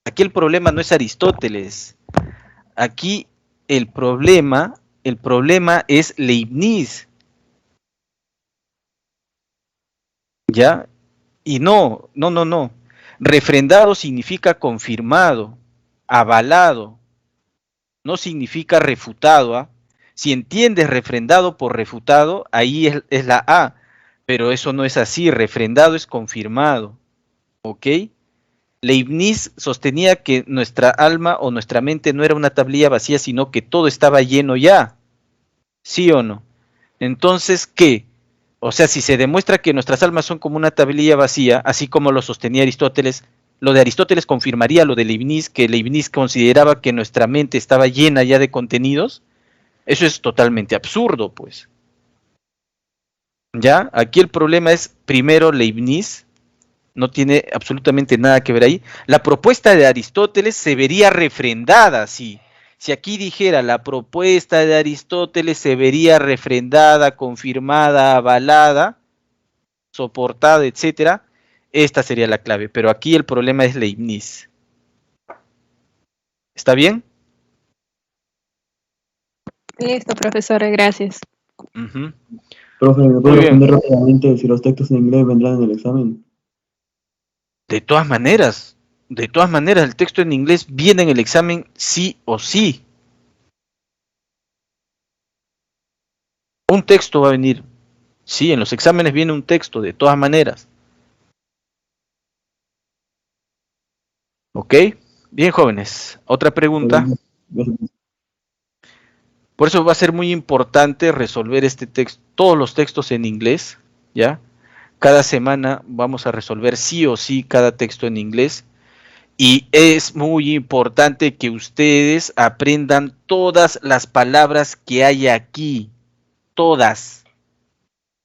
Aquí el problema no es Aristóteles. Aquí el problema es Leibniz. ¿Ya? Y no. Refrendado significa confirmado, avalado, no significa refutado. ¿Ah? Si entiendes refrendado por refutado, ahí es la A, pero eso no es así, refrendado es confirmado, ¿ok? Leibniz sostenía que nuestra alma o nuestra mente no era una tablilla vacía, sino que todo estaba lleno ya, ¿sí o no? Entonces, ¿qué? O sea, si se demuestra que nuestras almas son como una tablilla vacía, así como lo sostenía Aristóteles, lo de Aristóteles confirmaría lo de Leibniz, que Leibniz consideraba que nuestra mente estaba llena ya de contenidos. Eso es totalmente absurdo, pues. ¿Ya? Aquí el problema es, primero, Leibniz, no tiene absolutamente nada que ver ahí. La propuesta de Aristóteles se vería refrendada, sí. Si aquí dijera la propuesta de Aristóteles se vería refrendada, confirmada, avalada, soportada, etcétera, esta sería la clave. Pero aquí el problema es Leibniz. ¿Está bien? Listo, profesor, gracias. Uh-huh. Profe, ¿me puede responder rápidamente si los textos en inglés vendrán en el examen? De todas maneras, el texto en inglés viene en el examen sí o sí. Un texto va a venir. Sí, en los exámenes viene un texto, de todas maneras. ¿Ok? Bien, jóvenes. Otra pregunta. Por eso va a ser muy importante resolver este texto, todos los textos en inglés, ¿ya? Cada semana vamos a resolver sí o sí cada texto en inglés. Y es muy importante que ustedes aprendan todas las palabras que hay aquí. Todas.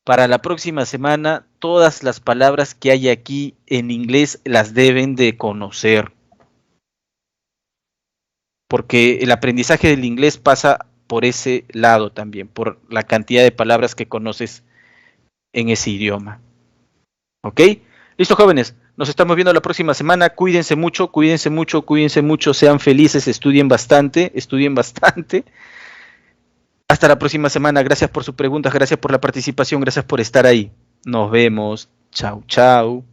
Para la próxima semana, todas las palabras que hay aquí en inglés las deben de conocer. Porque el aprendizaje del inglés pasa por ese lado también, por la cantidad de palabras que conoces en ese idioma. ¿Ok? Listo, jóvenes. Nos estamos viendo la próxima semana. Cuídense mucho, cuídense mucho, cuídense mucho. Sean felices, estudien bastante, estudien bastante. Hasta la próxima semana. Gracias por sus preguntas, gracias por la participación, gracias por estar ahí. Nos vemos. Chau, chau.